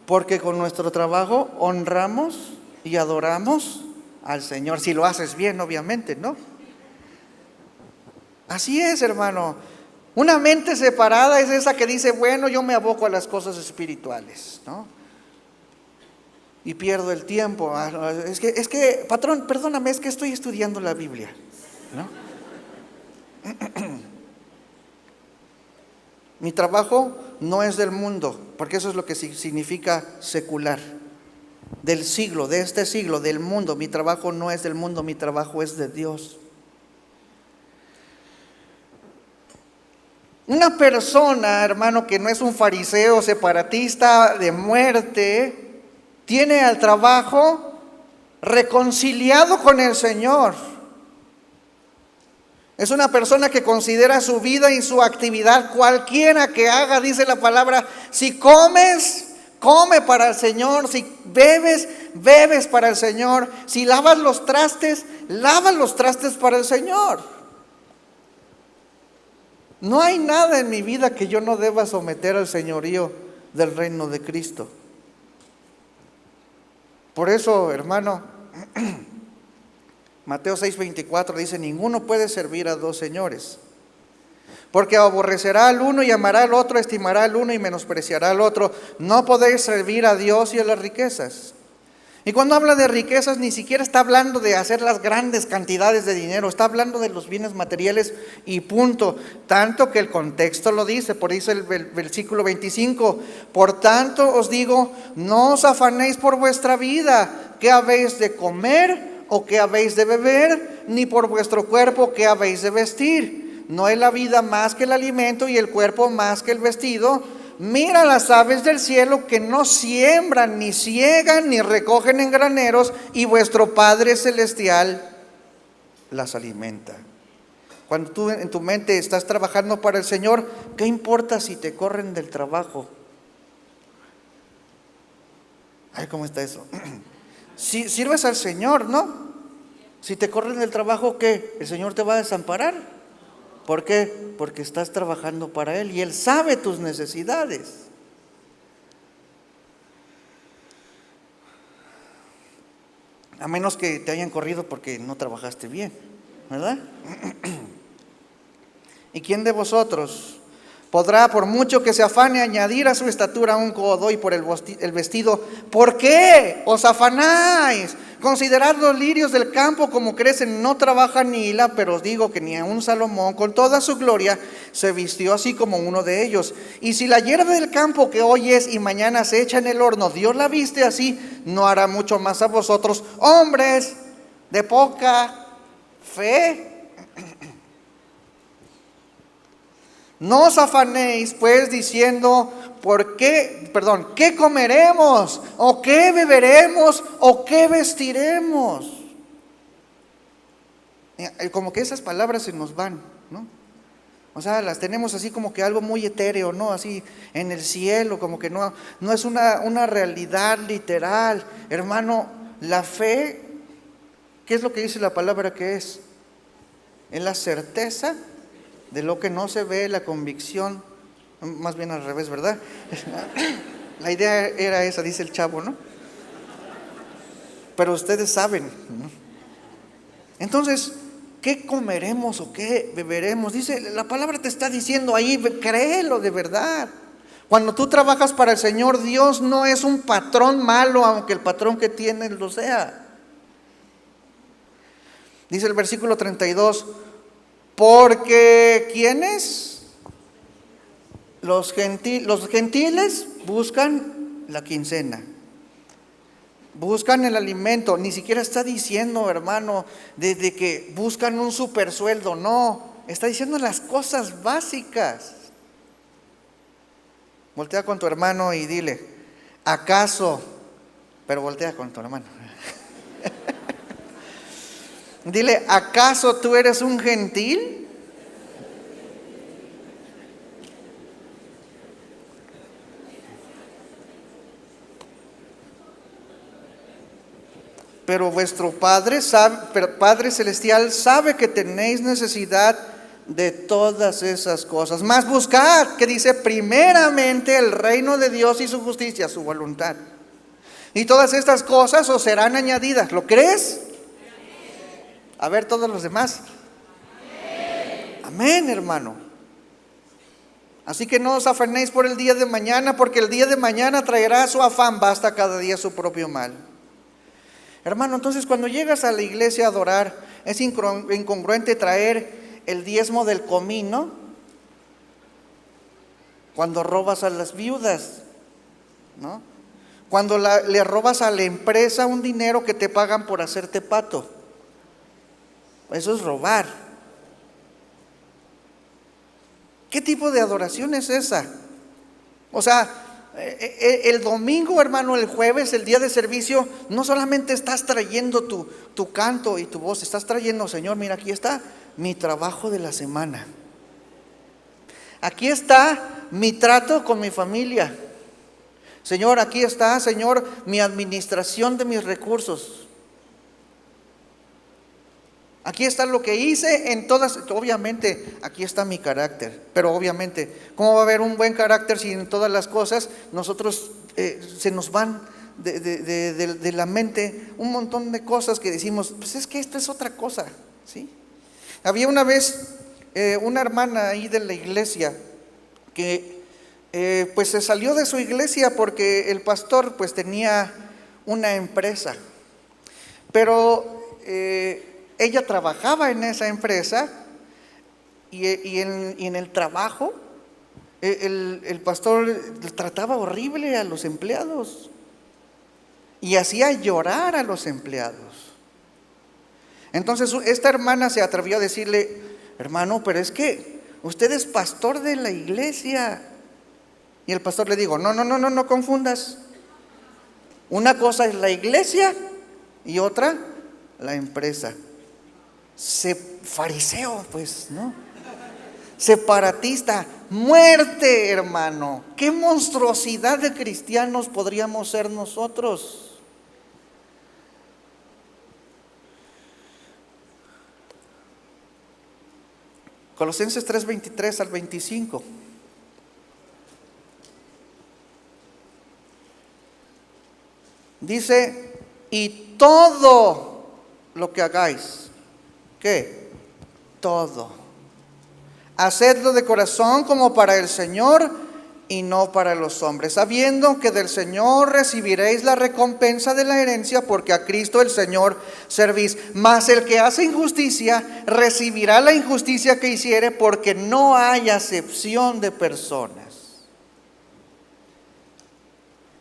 Porque con nuestro trabajo honramos y adoramos al Señor. Si lo haces bien, obviamente, ¿no? Así es, hermano. Una mente separada es esa que dice, bueno, yo me aboco a las cosas espirituales, ¿no? Y pierdo el tiempo. Es que, patrón, perdóname, es que estoy estudiando la Biblia, ¿no? Mi trabajo no es del mundo, porque eso es lo que significa secular. Del siglo, de este siglo, del mundo. Mi trabajo no es del mundo, mi trabajo es de Dios. Una persona, hermano, que no es un fariseo separatista de muerte, tiene al trabajo reconciliado con el Señor. Es una persona que considera su vida y su actividad, cualquiera que haga, dice la palabra, si comes, come para el Señor, si bebes, bebes para el Señor, si lavas los trastes, lava los trastes para el Señor. No hay nada en mi vida que yo no deba someter al señorío del reino de Cristo. Por eso, hermano, Mateo 6:24 dice, ninguno puede servir a 2 señores, porque aborrecerá al uno y amará al otro, estimará al uno y menospreciará al otro. No podéis servir a Dios y a las riquezas. Y cuando habla de riquezas, ni siquiera está hablando de hacer las grandes cantidades de dinero, está hablando de los bienes materiales y punto. Tanto que el contexto lo dice, por eso el versículo 25, por tanto os digo, no os afanéis por vuestra vida, qué habéis de comer o qué habéis de beber, ni por vuestro cuerpo, qué habéis de vestir. ¿No es la vida más que el alimento y el cuerpo más que el vestido? Mira las aves del cielo que no siembran, ni siegan, ni recogen en graneros, y vuestro Padre Celestial las alimenta. Cuando tú en tu mente estás trabajando para el Señor, ¿qué importa si te corren del trabajo? Ay, ¿cómo está eso? Si sirves al Señor, ¿no? Si te corren del trabajo, ¿qué? ¿El Señor te va a desamparar? ¿Por qué? Porque estás trabajando para Él y Él sabe tus necesidades. A menos que te hayan corrido porque no trabajaste bien, ¿verdad? ¿Y quién de vosotros podrá, por mucho que se afane, añadir a su estatura un codo? Y por el vestido, ¿por qué os afanáis? Considerad los lirios del campo como crecen, no trabajan ni hilan, pero os digo que ni aun Salomón con toda su gloria se vistió así como uno de ellos. Y si la hierba del campo que hoy es y mañana se echa en el horno, Dios la viste así, ¿no hará mucho más a vosotros, hombres de poca fe? No os afanéis pues diciendo, ¿qué comeremos? ¿O qué beberemos? ¿O qué vestiremos? Como que esas palabras se nos van, ¿no? O sea, las tenemos así como que algo muy etéreo, ¿no? Así en el cielo, como que no es una realidad literal. Hermano, la fe, ¿qué es lo que dice la palabra que es? Es la certeza de lo que no se ve, la convicción Más bien al revés, ¿verdad? La idea era esa, dice el chavo, ¿no? Pero ustedes saben, ¿no? Entonces, ¿qué comeremos o qué beberemos? Dice, la palabra te está diciendo ahí, créelo de verdad. Cuando tú trabajas para el Señor, Dios no es un patrón malo, aunque el patrón que tienes lo sea. Dice el versículo 32, porque ¿quiénes? Los gentiles buscan la quincena, buscan el alimento. Ni siquiera está diciendo, hermano, desde que buscan un super sueldo, no, está diciendo las cosas básicas. Voltea con tu hermano y dile, ¿acaso? Pero voltea con tu hermano. Dile, ¿acaso tú eres un gentil? Pero vuestro Padre Padre Celestial sabe que tenéis necesidad de todas esas cosas. Mas buscad, que dice, primeramente el reino de Dios y su justicia, su voluntad. Y todas estas cosas os serán añadidas. ¿Lo crees? A ver, todos los demás. Amén, hermano. Así que no os afanéis por el día de mañana, porque el día de mañana traerá su afán, basta cada día su propio mal. Hermano, entonces cuando llegas a la iglesia a adorar, es incongruente traer el diezmo del comino cuando robas a las viudas, ¿no? Cuando le robas a la empresa un dinero que te pagan por hacerte pato. Eso es robar. ¿Qué tipo de adoración es esa? O sea, el domingo, hermano, el jueves, el día de servicio, no solamente estás trayendo tu canto y tu voz, estás trayendo, Señor, mira, aquí está mi trabajo de la semana. Aquí está mi trato con mi familia. Señor, aquí está, Señor, mi administración de mis recursos. Aquí está lo que hice en todas, obviamente aquí está mi carácter, pero obviamente, ¿cómo va a haber un buen carácter si en todas las cosas nosotros se nos van de la mente un montón de cosas que decimos, pues es que esto es otra cosa, ¿sí? Había una vez una hermana ahí de la iglesia que pues se salió de su iglesia porque el pastor pues tenía una empresa, pero ella trabajaba en esa empresa y en el trabajo el pastor trataba horrible a los empleados y hacía llorar a los empleados. Entonces esta hermana se atrevió a decirle, hermano, pero es que usted es pastor de la iglesia. Y el pastor le dijo, no confundas. Una cosa es la iglesia y otra la empresa. Fariseo, pues, ¿no? Separatista, muerte, hermano. ¿Qué monstruosidad de cristianos podríamos ser nosotros? Colosenses 3:23 al 25. Dice, y todo lo que hagáis, ¿qué? Todo. Hacedlo de corazón como para el Señor y no para los hombres, sabiendo que del Señor recibiréis la recompensa de la herencia, porque a Cristo el Señor servís. Mas el que hace injusticia recibirá la injusticia que hiciere, porque no hay acepción de personas.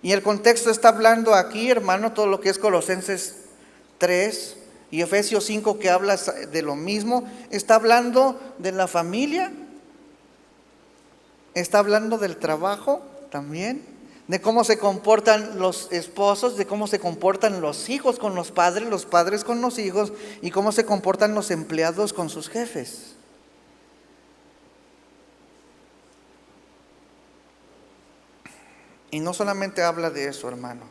Y el contexto está hablando aquí, hermano, todo lo que es Colosenses 3 y Efesios 5, que habla de lo mismo. Está hablando de la familia, está hablando del trabajo también, de cómo se comportan los esposos, de cómo se comportan los hijos con los padres con los hijos, y cómo se comportan los empleados con sus jefes. Y no solamente habla de eso, hermano.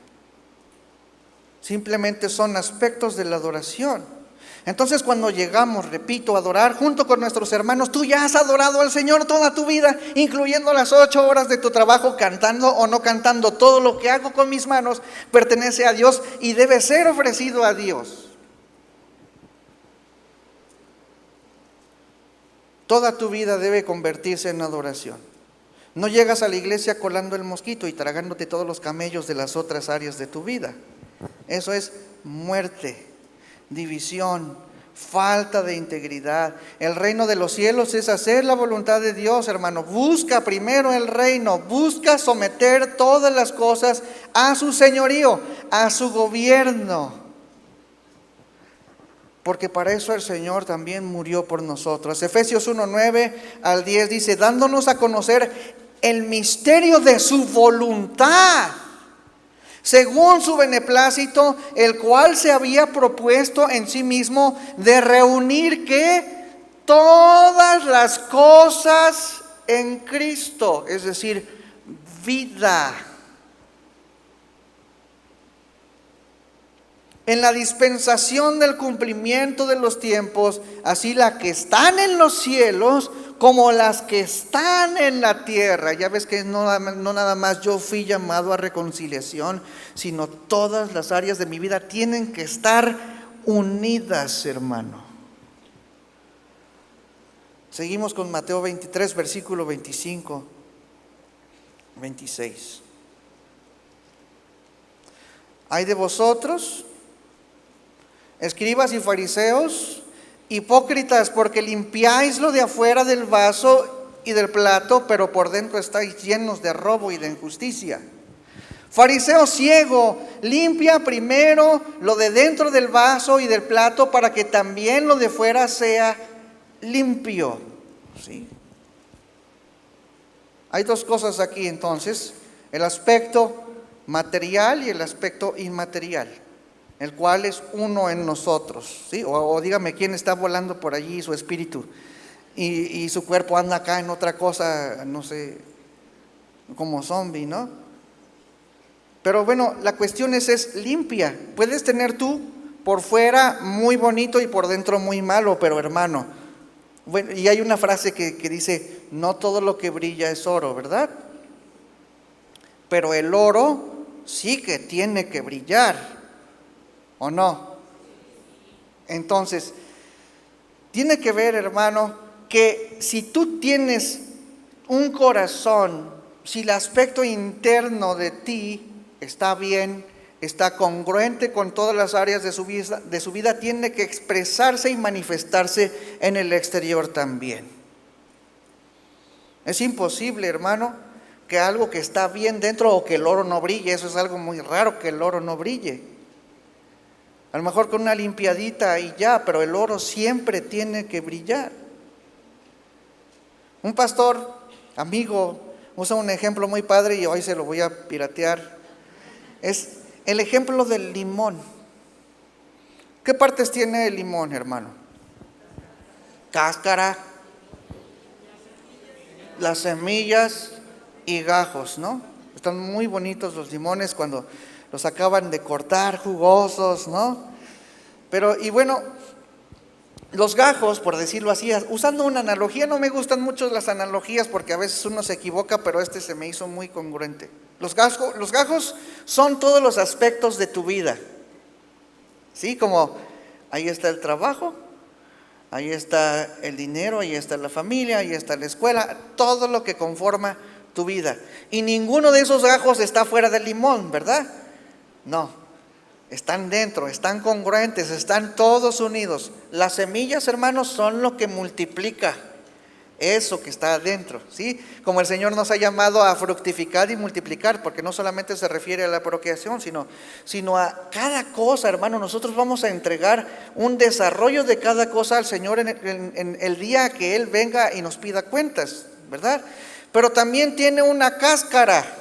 Simplemente son aspectos de la adoración. Entonces cuando llegamos, repito, a adorar junto con nuestros hermanos, tú ya has adorado al Señor toda tu vida, incluyendo las 8 horas de tu trabajo, cantando o no cantando. Todo lo que hago con mis manos pertenece a Dios y debe ser ofrecido a Dios. Toda tu vida debe convertirse en adoración. No llegas a la iglesia colando el mosquito y tragándote todos los camellos de las otras áreas de tu vida. Eso es muerte, división, falta de integridad. El reino de los cielos es hacer la voluntad de Dios, hermano. Busca primero el reino, busca someter todas las cosas a su señorío, a su gobierno. Porque para eso el Señor también murió por nosotros. Efesios 1:9 al 10 dice, dándonos a conocer el misterio de su voluntad, según su beneplácito, el cual se había propuesto en sí mismo de reunir ¿qué? Todas las cosas en Cristo, es decir, vida. En la dispensación del cumplimiento de los tiempos, así las que están en los cielos como las que están en la tierra. Ya ves que no nada más yo fui llamado a reconciliación, sino todas las áreas de mi vida tienen que estar unidas, hermano. Seguimos con Mateo 23, versículo 25, 26. Hay de vosotros, escribas y fariseos, hipócritas, porque limpiáis lo de afuera del vaso y del plato, pero por dentro estáis llenos de robo y de injusticia. Fariseo ciego, limpia primero lo de dentro del vaso y del plato para que también lo de fuera sea limpio. ¿Sí? Hay dos cosas aquí entonces, el aspecto material y el aspecto inmaterial, el cual es uno en nosotros, ¿sí? O dígame quién está volando por allí su espíritu y su cuerpo anda acá en otra cosa, no sé, como zombie, ¿no? Pero bueno, la cuestión es limpia. Puedes tener tú por fuera muy bonito y por dentro muy malo, pero hermano, bueno, y hay una frase que dice, no todo lo que brilla es oro, ¿verdad? Pero el oro sí que tiene que brillar, ¿o no? Entonces, tiene que ver, hermano, que si tú tienes un corazón, si el aspecto interno de ti está bien, está congruente con todas las áreas de su vida, tiene que expresarse y manifestarse en el exterior también. Es imposible, hermano, que algo que está bien dentro o que el oro no brille. Eso es algo muy raro, que el oro no brille. A lo mejor con una limpiadita y ya, pero el oro siempre tiene que brillar. Un pastor, amigo, usa un ejemplo muy padre y hoy se lo voy a piratear. Es el ejemplo del limón. ¿Qué partes tiene el limón, hermano? Cáscara, las semillas y gajos, ¿no? Están muy bonitos los limones cuando los acaban de cortar, jugosos, ¿no? Pero, y bueno, los gajos, por decirlo así, usando una analogía, no me gustan mucho las analogías porque a veces uno se equivoca, pero se me hizo muy congruente. Los gajos son todos los aspectos de tu vida, ¿sí? Como ahí está el trabajo, ahí está el dinero, ahí está la familia, ahí está la escuela, todo lo que conforma tu vida. Y ninguno de esos gajos está fuera del limón, ¿verdad? No, están dentro, están congruentes, están todos unidos. Las semillas, hermanos, son lo que multiplica eso que está adentro, ¿sí? Como el Señor nos ha llamado a fructificar y multiplicar, porque no solamente se refiere a la procreación, sino a cada cosa, hermano. Nosotros vamos a entregar un desarrollo de cada cosa al Señor en el día que Él venga y nos pida cuentas, ¿verdad? Pero también tiene una cáscara.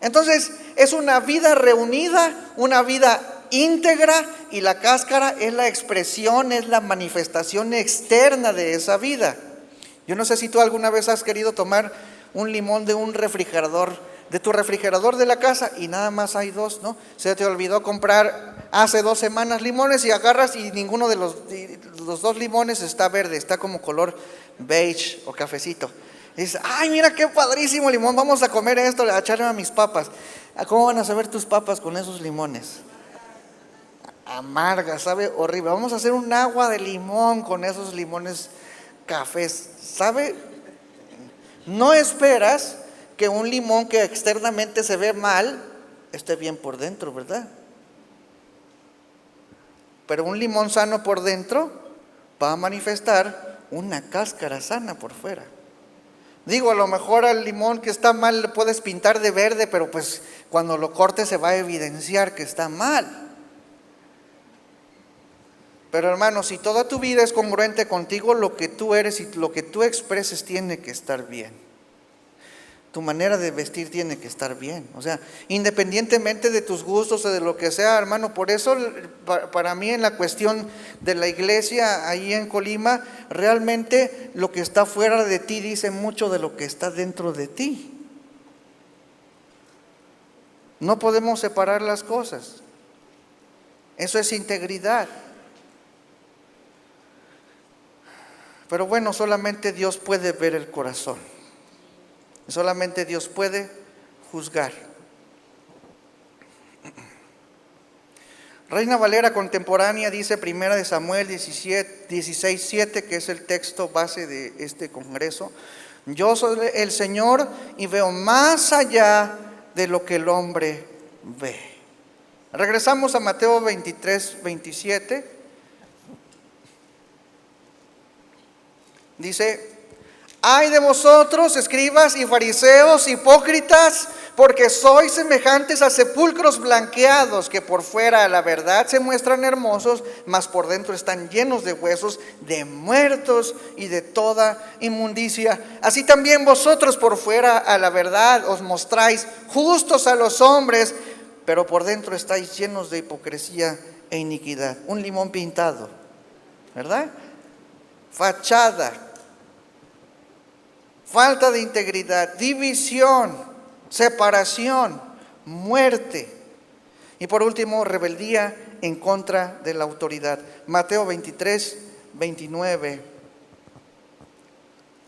Entonces, es una vida reunida, una vida íntegra, y la cáscara es la expresión, es la manifestación externa de esa vida. Yo no sé si tú alguna vez has querido tomar un limón de un refrigerador de tu refrigerador de la casa y nada más hay dos, ¿no? Se te olvidó comprar hace 2 semanas limones y agarras y ninguno de los 2 limones está verde, está como color beige o cafecito. Y dices, ay, mira qué padrísimo limón, vamos a comer esto, a echarle a mis papas. ¿Cómo van a saber tus papas con esos limones? Amarga, sabe horrible. Vamos a hacer un agua de limón con esos limones cafés, ¿sabe? No esperas que un limón que externamente se ve mal esté bien por dentro, ¿verdad? Pero un limón sano por dentro va a manifestar una cáscara sana por fuera. Digo, a lo mejor al limón que está mal le puedes pintar de verde, pero pues cuando lo cortes se va a evidenciar que está mal. Pero hermano, si toda tu vida es congruente contigo, lo que tú eres y lo que tú expreses tiene que estar bien. Tu manera de vestir tiene que estar bien. O sea, independientemente de tus gustos o de lo que sea, hermano. Por eso para mí en la cuestión de la iglesia ahí en Colima, realmente lo que está fuera de ti dice mucho de lo que está dentro de ti. No podemos separar las cosas. Eso es integridad. Pero bueno, solamente Dios puede ver el corazón. Solamente Dios puede juzgar. Reina Valera contemporánea dice 1 Samuel 16:7, que es el texto base de este congreso. Yo soy el Señor y veo más allá de lo que el hombre ve. Regresamos a Mateo 23:27. Dice: ay de vosotros, escribas y fariseos, hipócritas, porque sois semejantes a sepulcros blanqueados, que por fuera a la verdad se muestran hermosos, mas por dentro están llenos de huesos, de muertos y de toda inmundicia. Así también vosotros por fuera a la verdad os mostráis justos a los hombres, pero por dentro estáis llenos de hipocresía e iniquidad. Un limón pintado, ¿verdad? Fachada, falta de integridad, división, separación, muerte. Y por último, rebeldía en contra de la autoridad. Mateo 23:29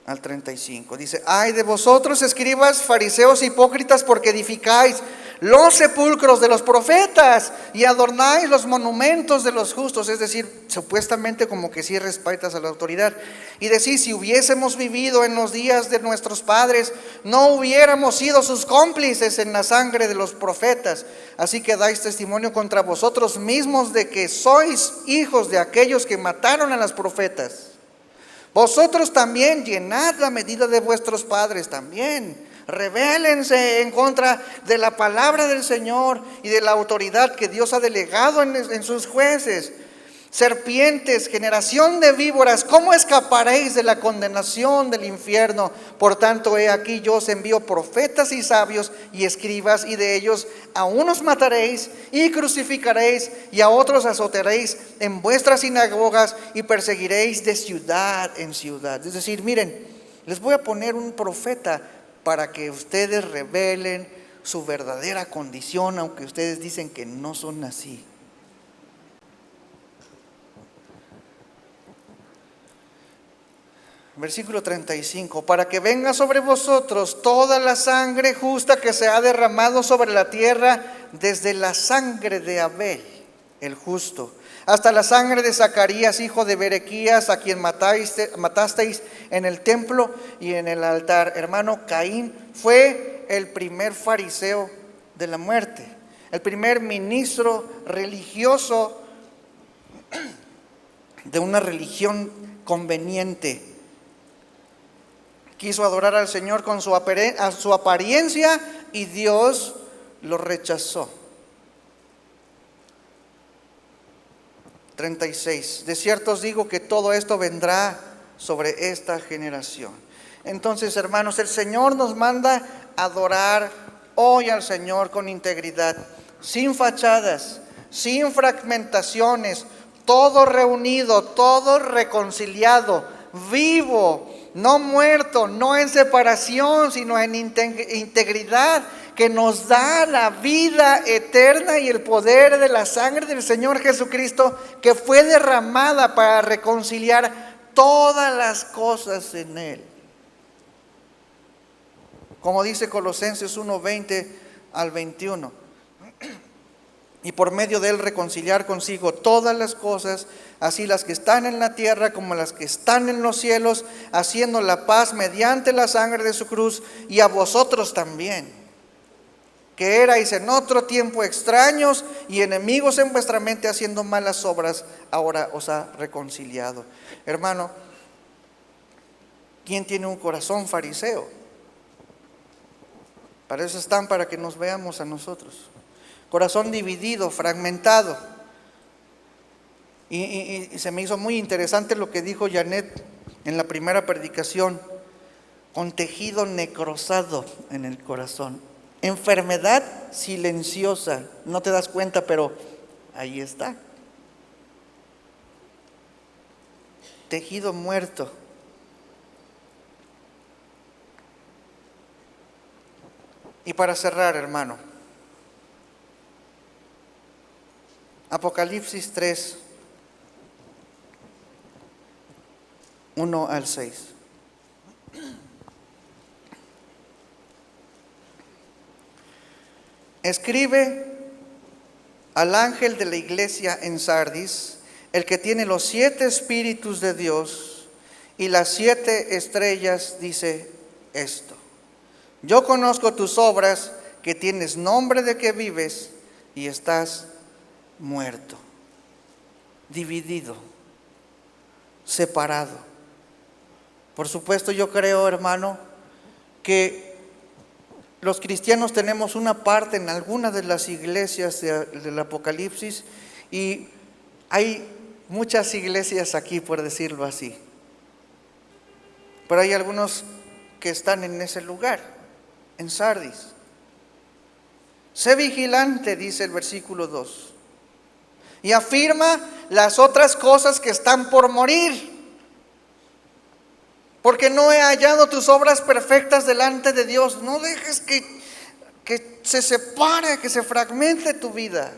al 35. Dice: ay de vosotros, escribas, fariseos, hipócritas, porque edificáis los sepulcros de los profetas y adornáis los monumentos de los justos. Es decir, supuestamente como que sí respetas a la autoridad. Y decís: si hubiésemos vivido en los días de nuestros padres, no hubiéramos sido sus cómplices en la sangre de los profetas. Así que dais testimonio contra vosotros mismos de que sois hijos de aquellos que mataron a los profetas. Vosotros también llenad la medida de vuestros padres también. Rebélense en contra de la palabra del Señor y de la autoridad que Dios ha delegado en sus jueces. Serpientes, generación de víboras, ¿cómo escaparéis de la condenación del infierno? Por tanto, he aquí yo os envío profetas y sabios y escribas, y de ellos a unos mataréis y crucificaréis, y a otros azotaréis en vuestras sinagogas y perseguiréis de ciudad en ciudad. Es decir, miren, les voy a poner un profeta para que ustedes revelen su verdadera condición, aunque ustedes dicen que no son así. Versículo 35: para que venga sobre vosotros toda la sangre justa que se ha derramado sobre la tierra, desde la sangre de Abel, el justo, hasta la sangre de Zacarías, hijo de Berequías, a quien matasteis en el templo y en el altar. Hermano, Caín fue el primer fariseo de la muerte, el primer ministro religioso de una religión conveniente. Quiso adorar al Señor con su apariencia y Dios lo rechazó. 36: de cierto os digo que todo esto vendrá sobre esta generación. Entonces, hermanos, el Señor nos manda a adorar hoy al Señor con integridad, sin fachadas, sin fragmentaciones, todo reunido, todo reconciliado, vivo, no muerto, no en separación, sino en integridad, que nos da la vida eterna y el poder de la sangre del Señor Jesucristo, que fue derramada para reconciliar todas las cosas en Él. Como dice Colosenses 1:20 al 21. Y por medio de Él reconciliar consigo todas las cosas, así las que están en la tierra como las que están en los cielos, haciendo la paz mediante la sangre de su cruz, y a vosotros también, que erais en otro tiempo extraños y enemigos en vuestra mente, haciendo malas obras, ahora os ha reconciliado. Hermano, ¿quién tiene un corazón fariseo? Para eso están, para que nos veamos a nosotros. Corazón dividido, fragmentado. Y se me hizo muy interesante lo que dijo Janet en la primera predicación. Con tejido necrosado en el corazón. Enfermedad silenciosa. No te das cuenta, pero ahí está. Tejido muerto. Y para cerrar, hermano, Apocalipsis 3, 1 al 6. Escribe al ángel de la iglesia en Sardis, el que tiene los 7 espíritus de Dios y las 7 estrellas, dice esto: yo conozco tus obras, que tienes nombre de que vives y estás muerto, dividido, separado. Por supuesto, yo creo, hermano, que los cristianos tenemos una parte en alguna de las iglesias del Apocalipsis, y hay muchas iglesias aquí, por decirlo así, pero hay algunos que están en ese lugar, en Sardis. Sé vigilante, dice el versículo 2, y afirma las otras cosas que están por morir, porque no he hallado tus obras perfectas delante de Dios. No dejes que se separe, que se fragmente tu vida.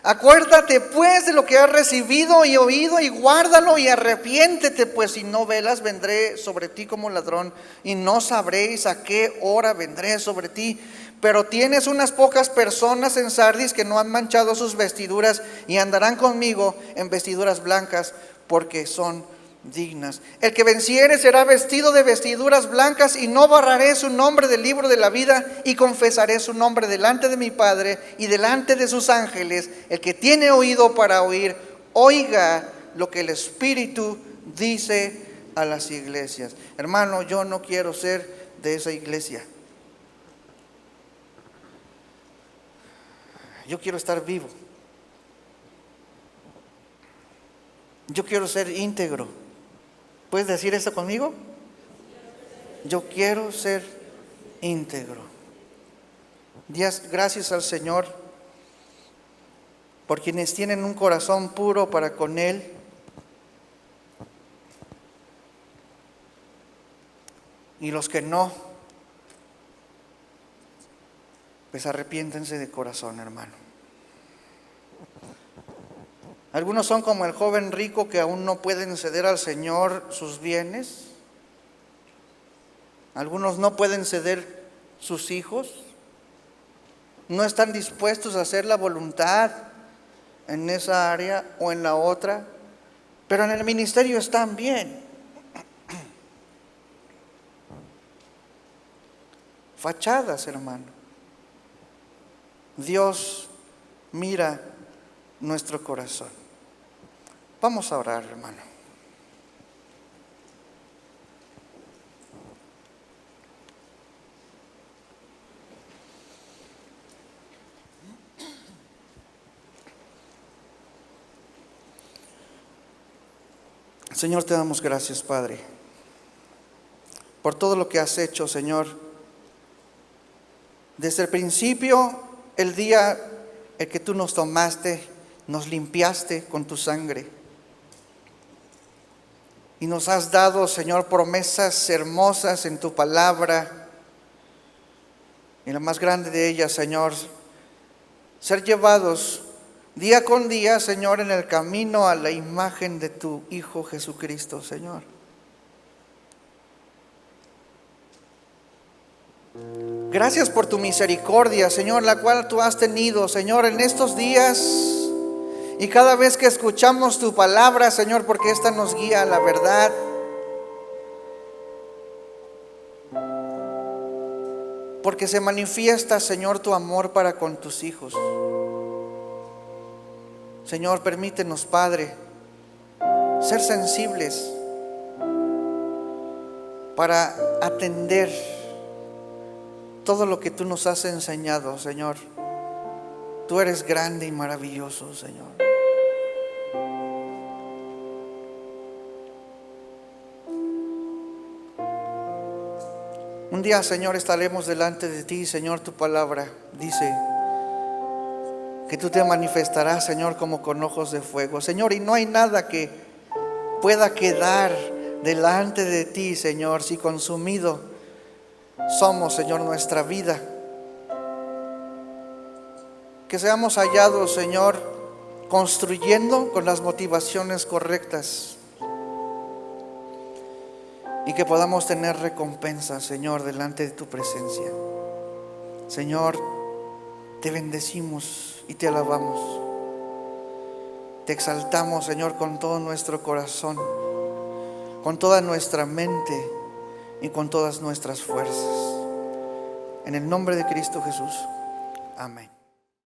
Acuérdate pues de lo que has recibido y oído, y guárdalo, y arrepiéntete, pues si no velas, vendré sobre ti como ladrón, y no sabréis a qué hora vendré sobre ti. Pero tienes unas pocas personas en Sardis que no han manchado sus vestiduras, y andarán conmigo en vestiduras blancas, porque son dignas. El que venciere será vestido de vestiduras blancas, y no borraré su nombre del libro de la vida, y confesaré su nombre delante de mi Padre y delante de sus ángeles. El que tiene oído para oír, oiga lo que el Espíritu dice a las iglesias. Hermano, yo no quiero ser de esa iglesia. Yo quiero estar vivo. Yo quiero ser íntegro. ¿Puedes decir eso conmigo? Yo quiero ser íntegro. Gracias al Señor por quienes tienen un corazón puro para con Él. Y los que no, pues arrepiéntense de corazón, hermano. Algunos son como el joven rico, que aún no pueden ceder al Señor sus bienes. Algunos no pueden ceder sus hijos. No están dispuestos a hacer la voluntad en esa área o en la otra, pero en el ministerio están bien. Fachadas, hermano. Dios mira nuestro corazón. Vamos a orar, hermano. Señor, te damos gracias, Padre, por todo lo que has hecho, Señor. Desde el principio, el día en que tú nos tomaste, nos limpiaste con tu sangre. Y nos has dado, Señor, promesas hermosas en tu palabra. Y la más grande de ellas, Señor, ser llevados día con día, Señor, en el camino a la imagen de tu Hijo Jesucristo, Señor. Gracias por tu misericordia, Señor, la cual tú has tenido, Señor, en estos días y cada vez que escuchamos tu palabra, Señor, porque esta nos guía a la verdad. Porque se manifiesta, Señor, tu amor para con tus hijos. Señor, permítenos, Padre, ser sensibles para atender todo lo que tú nos has enseñado, Señor. Tú eres grande y maravilloso, Señor. Un día, Señor, estaremos delante de ti, Señor. Tu palabra dice que tú te manifestarás, Señor, como con ojos de fuego, Señor, y no hay nada que pueda quedar delante de ti, Señor, si consumido somos, Señor, nuestra vida. Que seamos hallados, Señor, construyendo con las motivaciones correctas y que podamos tener recompensa, Señor, delante de tu presencia. Señor, te bendecimos y te alabamos. Te exaltamos, Señor, con todo nuestro corazón, con toda nuestra mente y con todas nuestras fuerzas. En el nombre de Cristo Jesús. Amén.